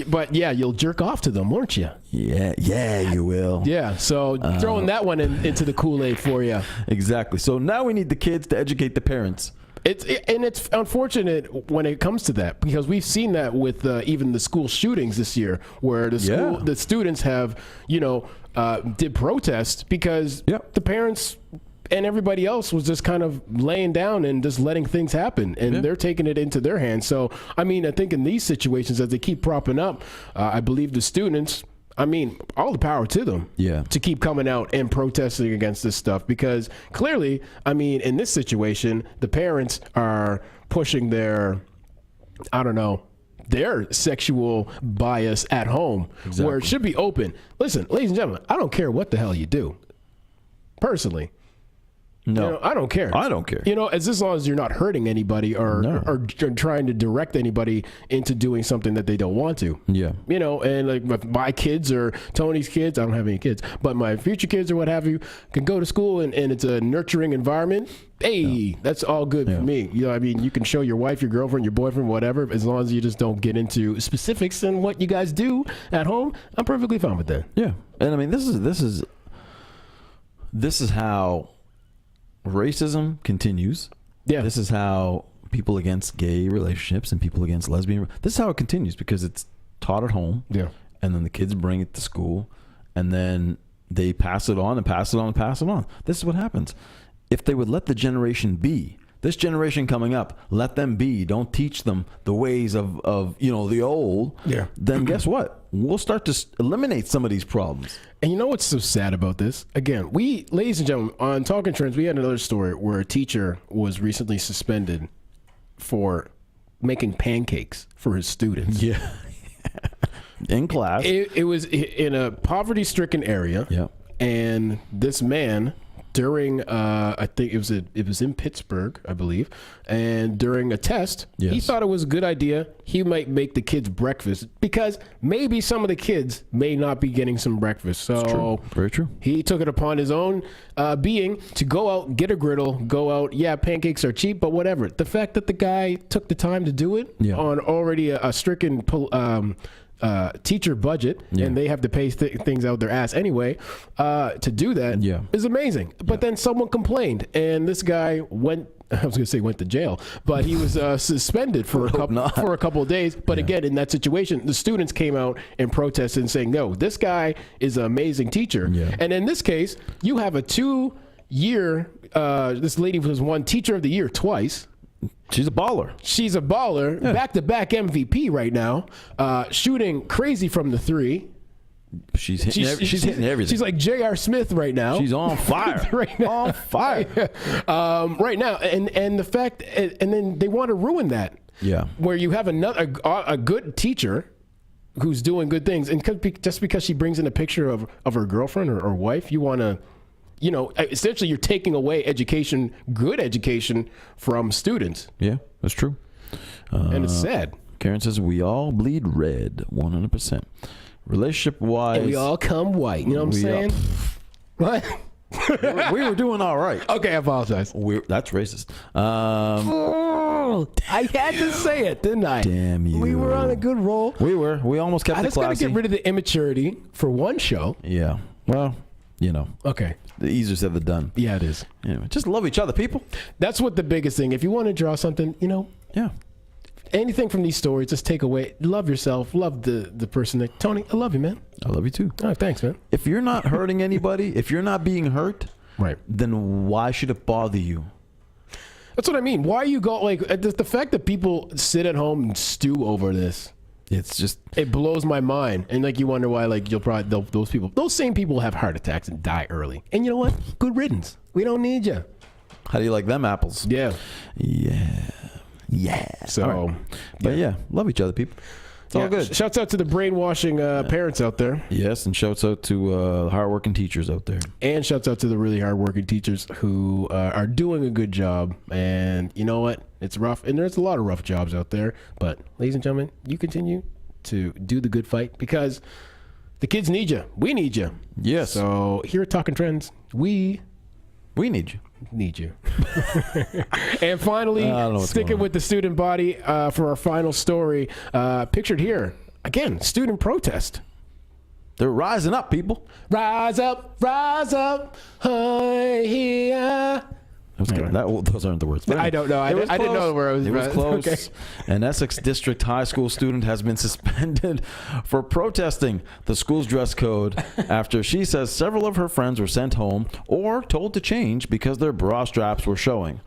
Speaker 1: But yeah, you'll jerk off to them, won't you?
Speaker 2: Yeah, you will.
Speaker 1: Yeah, so throwing that one into the Kool-Aid for you.
Speaker 2: Exactly. So now we need the kids to educate the parents
Speaker 1: It's unfortunate when it comes to that, because we've seen that with even the school shootings this year, where the students have did protest because the parents and everybody else was just kind of laying down and just letting things happen, and they're taking it into their hands. So, I mean, I think in these situations, as they keep propping up, I believe the students, I mean, all the power to them to keep coming out and protesting against this stuff, because clearly, I mean, in this situation, the parents are pushing their sexual bias at home, where it should be open. Listen, ladies and gentlemen, I don't care what the hell you do, personally.
Speaker 2: No,
Speaker 1: I don't care.
Speaker 2: I don't care.
Speaker 1: As long as you're not hurting anybody or trying to direct anybody into doing something that they don't want to. Yeah. And like my kids or Tony's kids, I don't have any kids, but my future kids or what have you can go to school and it's a nurturing environment. Hey, that's all good for me. I mean, you can show your wife, your girlfriend, your boyfriend, whatever, as long as you just don't get into specifics and what you guys do at home. I'm perfectly fine with that.
Speaker 2: Yeah. And I mean, this is how racism continues. Yeah. This is how people against gay relationships and people against lesbian, this is how it continues, because it's taught at home. Yeah. And then the kids bring it to school, and then they pass it on and pass it on and pass it on. This is what happens. If they would let the generation be, this generation coming up, let them be, don't teach them the ways of the old, then guess what? We'll start to eliminate some of these problems.
Speaker 1: And you know what's so sad about this? Again, ladies and gentlemen, on Talking Trends, we had another story where a teacher was recently suspended for making pancakes for his students. Yeah.
Speaker 2: In class.
Speaker 1: It was in a poverty-stricken area. Yeah. And this man, during I think it was in Pittsburgh, I believe, and during a test, he thought it was a good idea. He might make the kids breakfast, because maybe some of the kids may not be getting some breakfast. So
Speaker 2: true. Very true.
Speaker 1: He took it upon his own being to go out, get a griddle, go out. Yeah, pancakes are cheap, but whatever. The fact that the guy took the time to do it on already a stricken teacher budget, and they have to pay things out their ass anyway, to do that is amazing. But then someone complained, and this guy went to jail, but he was suspended for a couple of days. But again, in that situation, the students came out and protested and saying, no, this guy is an amazing teacher. And in this case, you have a 2-year, this lady was won Teacher of the Year twice.
Speaker 2: She's a baller.
Speaker 1: She's a baller. Yeah. Back-to-back MVP right now. Shooting crazy from the three.
Speaker 2: She's hitting everything.
Speaker 1: She's like J.R. Smith right now.
Speaker 2: She's on fire.
Speaker 1: Right now.
Speaker 2: On fire.
Speaker 1: Right now. And the fact, and then they want to ruin that. Yeah. Where you have a good teacher who's doing good things, and just because she brings in a picture of her girlfriend or wife, you want to, essentially you're taking away good education from students.
Speaker 2: Yeah, that's true.
Speaker 1: And it's sad.
Speaker 2: Karen says, we all bleed red, 100%. Relationship-wise.
Speaker 1: And we all come white. You know what I'm saying? What?
Speaker 2: we were doing all right.
Speaker 1: Okay, I apologize.
Speaker 2: That's racist.
Speaker 1: I had to say it, didn't I?
Speaker 2: Damn you.
Speaker 1: We were on a good roll.
Speaker 2: We were. We almost kept it classy.
Speaker 1: I just got to get rid of the immaturity for one show.
Speaker 2: Yeah. Well,
Speaker 1: Okay.
Speaker 2: The easier said than done.
Speaker 1: Yeah, it is.
Speaker 2: Anyway, just love each other, people.
Speaker 1: That's what the biggest thing. If you want to draw something,
Speaker 2: Yeah.
Speaker 1: Anything from these stories, just take away. Love yourself. Love the person that. Tony, I love you, man.
Speaker 2: I love you too.
Speaker 1: Oh, thanks, man.
Speaker 2: If you're not hurting anybody, if you're not being hurt,
Speaker 1: right,
Speaker 2: then why should it bother you?
Speaker 1: That's what I mean. Why you go the fact that people sit at home and stew over this?
Speaker 2: It's just,
Speaker 1: it blows my mind. And you wonder why those same people have heart attacks and die early. And you know what? Good riddance. We don't need you.
Speaker 2: How do you like them apples?
Speaker 1: Yeah. So,
Speaker 2: right. But love each other, people. It's all good.
Speaker 1: Shouts out to the brainwashing parents out there.
Speaker 2: Yes, and shouts out to hardworking teachers out there.
Speaker 1: And shouts out to the really hardworking teachers who are doing a good job. And you know what? It's rough. And there's a lot of rough jobs out there. But ladies and gentlemen, you continue to do the good fight, because the kids need you. We need you.
Speaker 2: Yes.
Speaker 1: So here at Talking Trends, we
Speaker 2: need you.
Speaker 1: Need you. And finally, sticking with the student body for our final story, pictured here, again, student protest.
Speaker 2: They're rising up, people.
Speaker 1: Rise up, hi, yeah.
Speaker 2: Those aren't the words. But anyway,
Speaker 1: I don't know. I didn't know where I was.
Speaker 2: It was close.
Speaker 1: Okay.
Speaker 2: An Essex District High School student has been suspended for protesting the school's dress code after she says several of her friends were sent home or told to change because their bra straps were showing.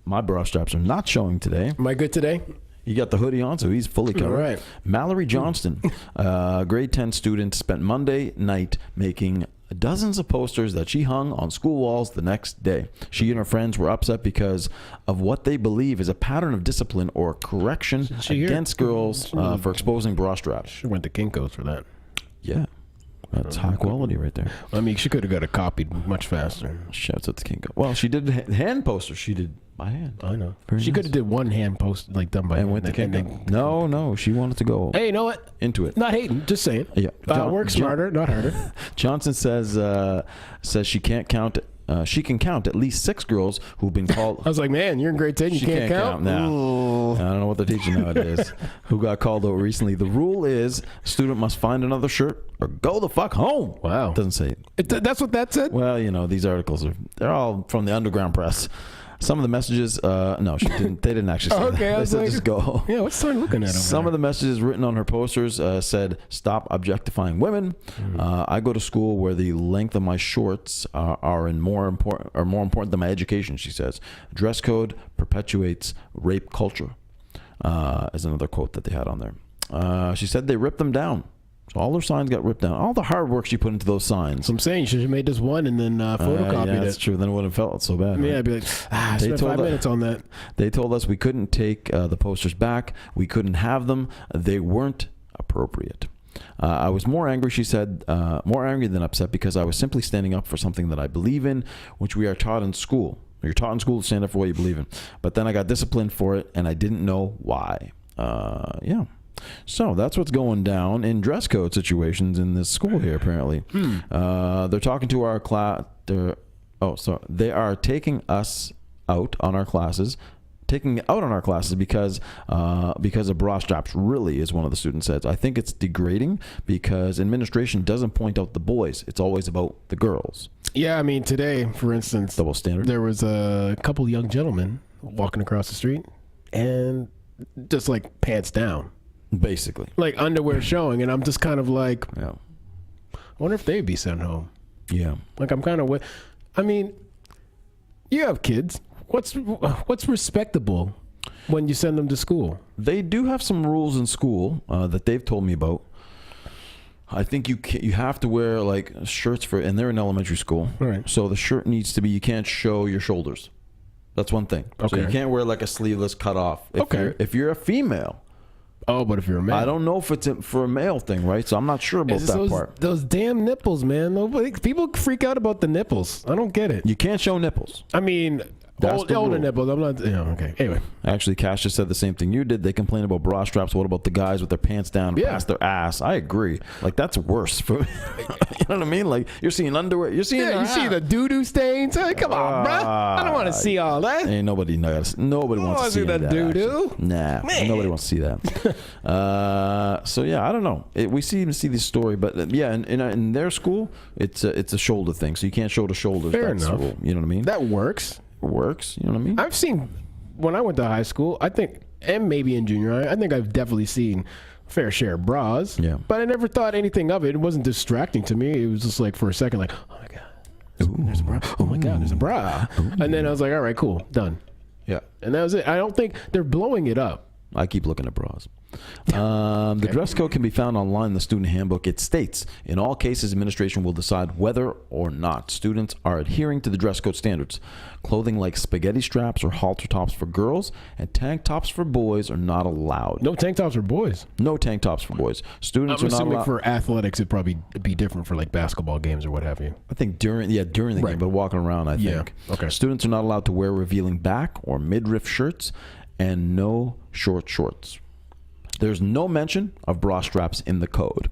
Speaker 2: My bra straps are not showing today.
Speaker 1: Am I good today?
Speaker 2: You got the hoodie on, so he's fully covered.
Speaker 1: All right.
Speaker 2: Mallory Johnston, grade 10 student, spent Monday night making dozens of posters that she hung on school walls the next day. She and her friends were upset because of what they believe is a pattern of discipline or correction against girls for exposing bra straps.
Speaker 1: She went to Kinko's for that.
Speaker 2: Yeah. That's high quality right there.
Speaker 1: I mean, she could have got it copied much faster.
Speaker 2: Shouts out to Kinko. Well, she did hand posters. She did by hand.
Speaker 1: I know.
Speaker 2: Very
Speaker 1: She
Speaker 2: nice.
Speaker 1: could have did one hand post, like done by
Speaker 2: And
Speaker 1: hand.
Speaker 2: went to Kinko. No, she wanted to go
Speaker 1: Hey, you know what?
Speaker 2: into it.
Speaker 1: Not hating, just saying.
Speaker 2: Yeah.
Speaker 1: Work smarter, not harder.
Speaker 2: Johnson says she can't count. She can count at least 6 girls who've been called.
Speaker 1: I was like, man, you're in grade 10. You
Speaker 2: She
Speaker 1: can't count.
Speaker 2: now.
Speaker 1: Ooh.
Speaker 2: I don't know what they're teaching nowadays. Who got called out recently? The rule is student must find another shirt or go the fuck home.
Speaker 1: Wow.
Speaker 2: Doesn't say it.
Speaker 1: That's what that said?
Speaker 2: Well, these articles they're all from the underground press. Some of the messages, no, she didn't. They didn't actually say
Speaker 1: Okay,
Speaker 2: that.
Speaker 1: I was
Speaker 2: They said
Speaker 1: like,
Speaker 2: just go.
Speaker 1: Yeah, what's starting looking at over
Speaker 2: Some of the messages written on her posters said, "Stop objectifying women." I go to school where the length of my shorts are more important than my education. She says, "Dress code perpetuates rape culture." Is another quote that they had on there. She said they ripped them down. So all her signs got ripped down. All the hard work she put into those signs.
Speaker 1: So I'm saying you should have made this one and then photocopied
Speaker 2: yeah, that's
Speaker 1: it.
Speaker 2: true. Then it wouldn't have felt so bad.
Speaker 1: I mean,
Speaker 2: right?
Speaker 1: I'd be like, I spent 5 minutes on that.
Speaker 2: They told us we couldn't take the posters back. We couldn't have them. They weren't appropriate. I was more angry, she said, more angry than upset because I was simply standing up for something that I believe in, which we are taught in school. You're taught in school to stand up for what you believe in. But then I got disciplined for it, and I didn't know why. Yeah. So that's what's going down in dress code situations in this school here, apparently. They're talking to our class. They are taking us out on our classes. Taking out on our classes because of bra straps really is one of the students says. I think it's degrading because administration doesn't point out the boys. It's always about the girls.
Speaker 1: Yeah, I mean, today, for instance,
Speaker 2: Double standard.
Speaker 1: there was a couple young gentlemen walking across the street and just like pants down.
Speaker 2: Basically.
Speaker 1: Like underwear showing. And I'm just kind of like,
Speaker 2: Yeah.
Speaker 1: I wonder if they'd be sent home.
Speaker 2: Yeah.
Speaker 1: Like I'm kind of, I mean, you have kids. What's respectable when you send them to school?
Speaker 2: They do have some rules in school that they've told me about. I think you have to wear like shirts and they're in elementary school.
Speaker 1: Right.
Speaker 2: So the shirt needs to be, you can't show your shoulders. That's one thing.
Speaker 1: Okay.
Speaker 2: So you can't wear like a sleeveless cut off. If you're a female.
Speaker 1: Oh, but if you're a man,
Speaker 2: I don't know if it's for a male thing, right? So I'm not sure about that part.
Speaker 1: Those damn nipples, man. People freak out about the nipples. I don't get it.
Speaker 2: You can't show nipples.
Speaker 1: I mean,
Speaker 2: That's the
Speaker 1: older
Speaker 2: rule.
Speaker 1: nipples. I'm not. Yeah, okay. Anyway,
Speaker 2: Actually, Cash just said the same thing you did. They complain about bra straps. What about the guys with their pants down past their ass? I agree. Like that's worse. You know what I mean? Like you're seeing underwear. You're seeing.
Speaker 1: you see the doo-doo stains. Hey, come on, bruh. I don't want to see all that.
Speaker 2: Ain't nobody knows. Nobody wants to see
Speaker 1: that
Speaker 2: that
Speaker 1: doo-doo.
Speaker 2: action. Nah, nobody wants to see that. So yeah, I don't know. We see this story, but yeah, in their school, it's a shoulder thing, so you can't show the shoulders.
Speaker 1: Fair
Speaker 2: That's the
Speaker 1: enough.
Speaker 2: rule. You know what I mean?
Speaker 1: That works.
Speaker 2: Works. You know what I mean?
Speaker 1: I've seen when I went to high school. I think, and maybe in junior high, I think I've definitely seen a fair share of bras.
Speaker 2: Yeah.
Speaker 1: But I never thought anything of it. It wasn't distracting to me. It was just like for a second, like, oh my god, there's a bra. Oh my god, there's a bra. And then I was like, all right, cool, done.
Speaker 2: Yeah.
Speaker 1: And that was it. I don't think they're blowing it up.
Speaker 2: I keep looking at bras. The dress code can be found online in the student handbook. It states, in all cases, administration will decide whether or not students are adhering to the dress code standards. Clothing like spaghetti straps or halter tops for girls and tank tops for boys are not allowed.
Speaker 1: No tank tops for boys.
Speaker 2: No tank tops for boys. Students
Speaker 1: I'm
Speaker 2: are not
Speaker 1: assuming
Speaker 2: allowed.
Speaker 1: for athletics, it'd probably be different for like basketball games or what have you.
Speaker 2: I think during the game, but walking around, I think.
Speaker 1: Okay.
Speaker 2: Students are not allowed to wear revealing back or midriff shirts and no short shorts. There's no mention of bra straps in the code.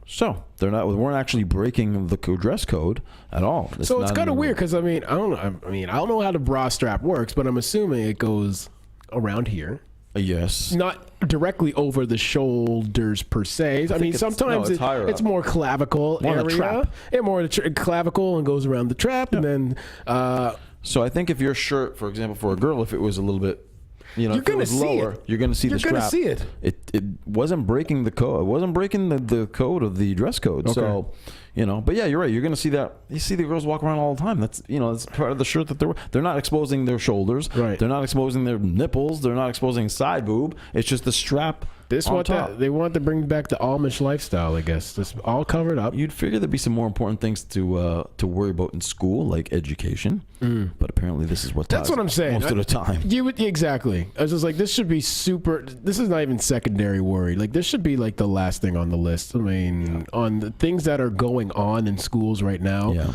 Speaker 2: So we weren't actually breaking the dress code at all.
Speaker 1: It's kind of weird because I don't know how the bra strap works, but I'm assuming it goes around here.
Speaker 2: Yes.
Speaker 1: Not directly over the shoulders per se. I mean, sometimes it's more clavicle
Speaker 2: More
Speaker 1: area.
Speaker 2: the trap.
Speaker 1: More the clavicle and goes around the trap, and then
Speaker 2: So I think if your shirt, for example, for a girl, if it was a little bit, you know,
Speaker 1: You're
Speaker 2: if it was
Speaker 1: gonna see
Speaker 2: lower,
Speaker 1: it.
Speaker 2: you're going to see the strap.
Speaker 1: You're going to see it.
Speaker 2: It wasn't breaking the code. It wasn't breaking the code of the dress code.
Speaker 1: Okay.
Speaker 2: So, you know, but yeah, you're right. You're going to see that. You see the girls walk around all the time. That's, you know, that's part of the shirt that they're not exposing their shoulders.
Speaker 1: Right.
Speaker 2: They're not exposing their nipples. They're not exposing side boob. It's just the strap.
Speaker 1: They want to bring back the Amish lifestyle, I guess. It's all covered up.
Speaker 2: You'd figure there'd be some more important things to worry about in school, like education. But apparently, this is what
Speaker 1: That's what I'm saying.
Speaker 2: most of the time.
Speaker 1: Exactly. I was just like, this should be super. This is not even secondary worry. Like, this should be like the last thing on the list. I mean, on the things that are going on in schools right now.
Speaker 2: Yeah.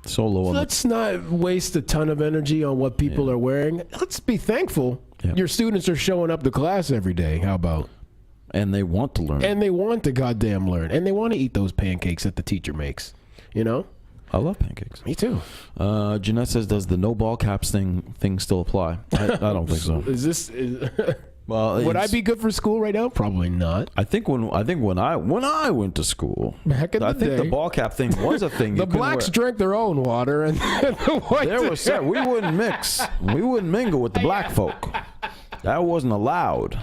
Speaker 2: So low on
Speaker 1: Let's not waste a ton of energy on what people are wearing. Let's be thankful your students are showing up to class every day. How about?
Speaker 2: And they want to learn.
Speaker 1: And they want to goddamn learn. And they want to eat those pancakes that the teacher makes. You know?
Speaker 2: I love pancakes.
Speaker 1: Me too.
Speaker 2: Jeanette says, does the no ball caps thing still apply? I don't think so. Well,
Speaker 1: would I be good for school right now? Probably not.
Speaker 2: I think when I went to school,
Speaker 1: back in the day,
Speaker 2: the ball cap thing was a thing.
Speaker 1: The blacks drank their own water, and the whites.
Speaker 2: We wouldn't mix. We wouldn't mingle with the black folk. That wasn't allowed.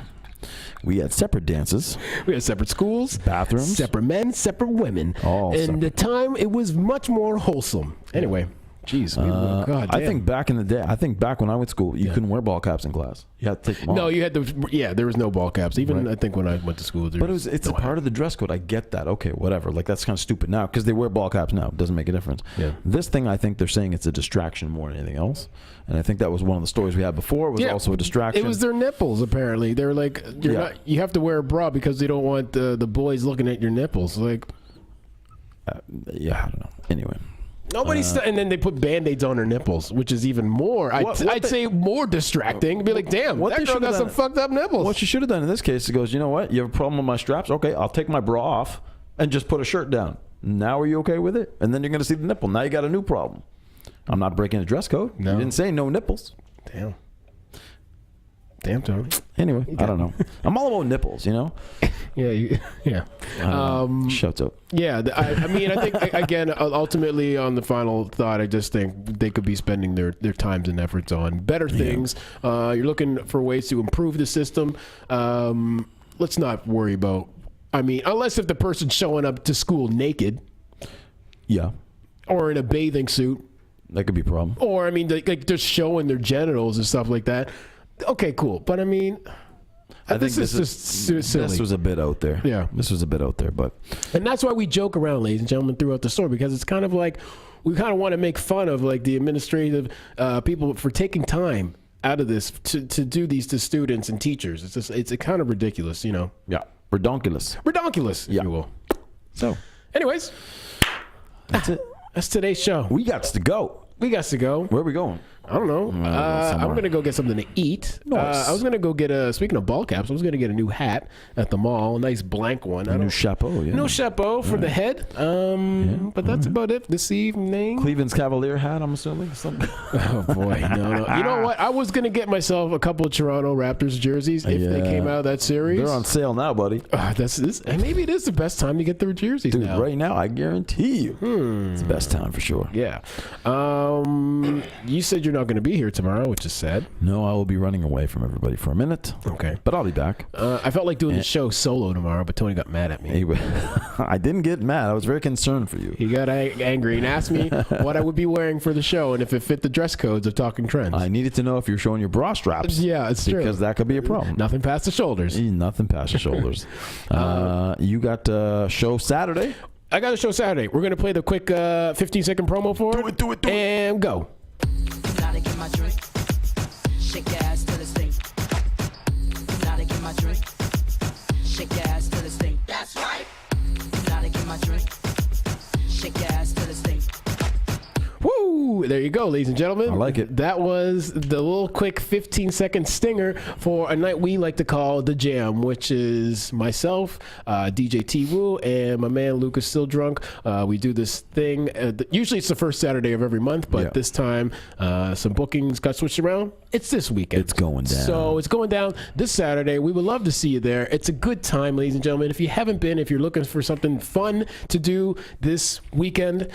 Speaker 2: We had separate dances.
Speaker 1: We had separate schools,
Speaker 2: bathrooms,
Speaker 1: separate men, separate women.
Speaker 2: All
Speaker 1: and
Speaker 2: separate.
Speaker 1: the time it was much more wholesome. Anyway. Jeez,
Speaker 2: I think back in the day, when I went to school, you couldn't wear ball caps in class. You had to take them off.
Speaker 1: No, you had to. Yeah, there was no ball caps. Even I think when I went to school,
Speaker 2: but it's a part of the dress code. I get that. Okay, whatever. Like that's kind of stupid now because they wear ball caps now. It doesn't make a difference.
Speaker 1: Yeah.
Speaker 2: This thing, I think they're saying it's a distraction more than anything else. And I think that was one of the stories we had before. It was also a distraction.
Speaker 1: It was their nipples. Apparently, they're like, you have to wear a bra because they don't want the boys looking at your nipples. Like,
Speaker 2: I don't know. Anyway.
Speaker 1: Nobody's and then they put Band-Aids on her nipples, which is even more. I'd say more distracting. Be like, damn, that girl got some fucked up nipples.
Speaker 2: What you should have done in this case, it goes, you know what? You have a problem with my straps? Okay, I'll take my bra off and just put a shirt down. Now are you okay with it? And then you're going to see the nipple. Now you got a new problem. I'm not breaking the dress code.
Speaker 1: No.
Speaker 2: You didn't say no nipples.
Speaker 1: Damn, Tony.
Speaker 2: Anyway, I don't know. I'm all about nipples, you know?
Speaker 1: Yeah.
Speaker 2: Shut up.
Speaker 1: Yeah, I mean, I think, again, ultimately on the final thought, I just think they could be spending their times and efforts on better things. You're looking for ways to improve the system. Let's not worry about, I mean, unless if the person's showing up to school naked.
Speaker 2: Yeah.
Speaker 1: Or in a bathing suit.
Speaker 2: That could be a problem.
Speaker 1: Or, I mean, like just showing their genitals and stuff like that. Okay, cool. But, I mean...
Speaker 2: I think this
Speaker 1: is silly.
Speaker 2: This was a bit out there.
Speaker 1: Yeah.
Speaker 2: This was a bit out there, but...
Speaker 1: And that's why we joke around, ladies and gentlemen, throughout the story, because it's kind of like we kind of want to make fun of like the administrative people for taking time out of this to do these to students and teachers. It's just, it's kind of ridiculous, you know?
Speaker 2: Yeah. Redonkulous.
Speaker 1: If you will.
Speaker 2: So.
Speaker 1: Anyways.
Speaker 2: That's it.
Speaker 1: That's today's show.
Speaker 2: We got to go. Where are we going?
Speaker 1: I don't know. I'm going to go get something to eat.
Speaker 2: Nice.
Speaker 1: I was going to go get speaking of ball caps, I was going to get a new hat at the mall, a nice blank one.
Speaker 2: A new chapeau, yeah.
Speaker 1: No chapeau for the head. But that's about it this evening.
Speaker 2: Cleveland's Cavalier hat, I'm assuming.
Speaker 1: Oh, boy. No. You know what? I was going to get myself a couple of Toronto Raptors jerseys if they came out of that series.
Speaker 2: They're on sale now, buddy.
Speaker 1: Maybe it is the best time to get their jerseys
Speaker 2: Dude,
Speaker 1: now.
Speaker 2: right now, I guarantee you. It's the best time for sure.
Speaker 1: Yeah. You said you're not going to be here tomorrow, which is sad.
Speaker 2: No, I will be running away from everybody for a minute.
Speaker 1: Okay.
Speaker 2: But I'll be back.
Speaker 1: I felt like doing the show solo tomorrow, but Tony got mad at me.
Speaker 2: I didn't get mad. I was very concerned for you.
Speaker 1: He got angry and asked me what I would be wearing for the show and if it fit the dress codes of Talking Trends.
Speaker 2: I needed to know if you're showing your bra straps.
Speaker 1: Yeah, it's true.
Speaker 2: Because that could be a problem.
Speaker 1: Nothing past the shoulders.
Speaker 2: Nothing past the shoulders. You got a show Saturday?
Speaker 1: I got a show Saturday. We're going to play the quick 15-second promo for it.
Speaker 2: Do it.
Speaker 1: And go.
Speaker 6: Gotta get my drink. Shake your ass till it's stink. Gotta get my drink. Shake your ass till it's stink. That's right. Gotta get my drink. Shake your ass till it's stink.
Speaker 1: Woo! There you go, ladies and gentlemen.
Speaker 2: I like it.
Speaker 1: That was the little quick 15-second stinger for a night we like to call The Jam, which is myself, DJ T-Woo, and my man Lucas Still Drunk. We do this thing. Usually it's the first Saturday of every month, but this time some bookings got switched around. It's this weekend.
Speaker 2: It's going down.
Speaker 1: So it's going down this Saturday. We would love to see you there. It's a good time, ladies and gentlemen. If you haven't been, if you're looking for something fun to do this weekend,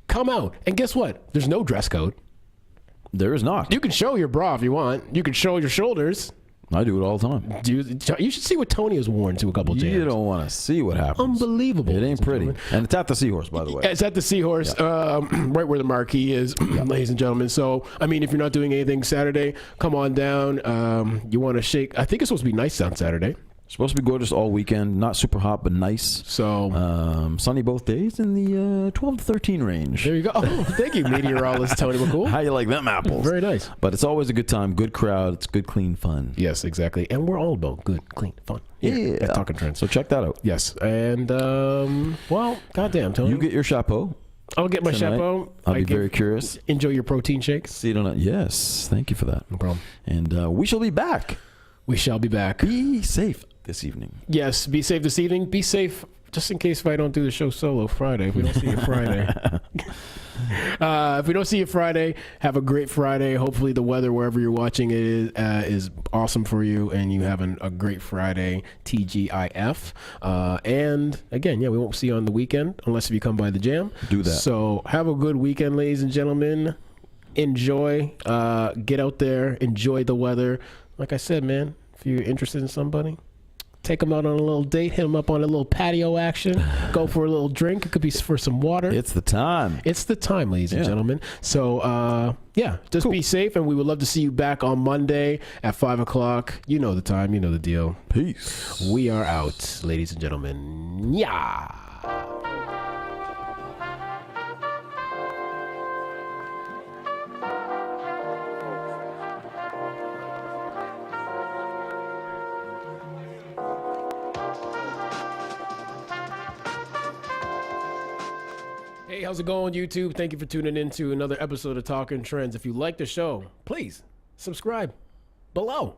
Speaker 1: come out. And guess what? There's no dress code.
Speaker 2: There is not.
Speaker 1: You can show your bra if you want. You can show your shoulders.
Speaker 2: I do it all the time.
Speaker 1: You should see what Tony has worn to a couple jams.
Speaker 2: You don't want to see what happens.
Speaker 1: Unbelievable.
Speaker 2: It ain't pretty. And it's at the Seahorse, by the way.
Speaker 1: It's at the Seahorse, right where the marquee is, ladies and gentlemen. So, I mean, if you're not doing anything Saturday, come on down. You want to shake. I think it's supposed to be nice on Saturday.
Speaker 2: Supposed to be gorgeous all weekend. Not super hot, but nice.
Speaker 1: So
Speaker 2: sunny both days in the 12 to 13 range.
Speaker 1: There you go. Oh, thank you, meteorologist Tony McCool.
Speaker 2: How you like them apples?
Speaker 1: Very nice.
Speaker 2: But it's always a good time, good crowd. It's good, clean fun.
Speaker 1: Yes, exactly. And we're all about good, clean fun.
Speaker 2: Yeah.
Speaker 1: At Talking Trends.
Speaker 2: So check that out.
Speaker 1: Yes. And, well, goddamn, Tony.
Speaker 2: You get your chapeau.
Speaker 1: I'll get my chapeau.
Speaker 2: I'll be very curious.
Speaker 1: Enjoy your protein shakes.
Speaker 2: See you tonight. Yes. Thank you for that.
Speaker 1: No problem.
Speaker 2: And we shall be back.
Speaker 1: We shall be back.
Speaker 2: Be safe this evening.
Speaker 1: Yes, be safe this evening. Be safe just in case if I don't do the show solo Friday. If we don't see you Friday. If we don't see you Friday, have a great Friday. Hopefully the weather wherever you're watching it is awesome for you and you have a great Friday, TGIF. And again, we won't see you on the weekend unless if you come by the jam.
Speaker 2: Do that.
Speaker 1: So have a good weekend, ladies and gentlemen. Enjoy. Get out there. Enjoy the weather. Like I said, man, if you're interested in somebody, take them out on a little date, hit them up on a little patio action, go for a little drink. It could be for some water.
Speaker 2: It's the time.
Speaker 1: It's the time, ladies and gentlemen. So, just be safe, and we would love to see you back on Monday at 5 o'clock. You know the time, you know the deal.
Speaker 2: Peace.
Speaker 1: We are out, ladies and gentlemen. Yeah. Hey, how's it going, YouTube? Thank you for tuning in to another episode of Talking Trends. If you like the show, please subscribe below.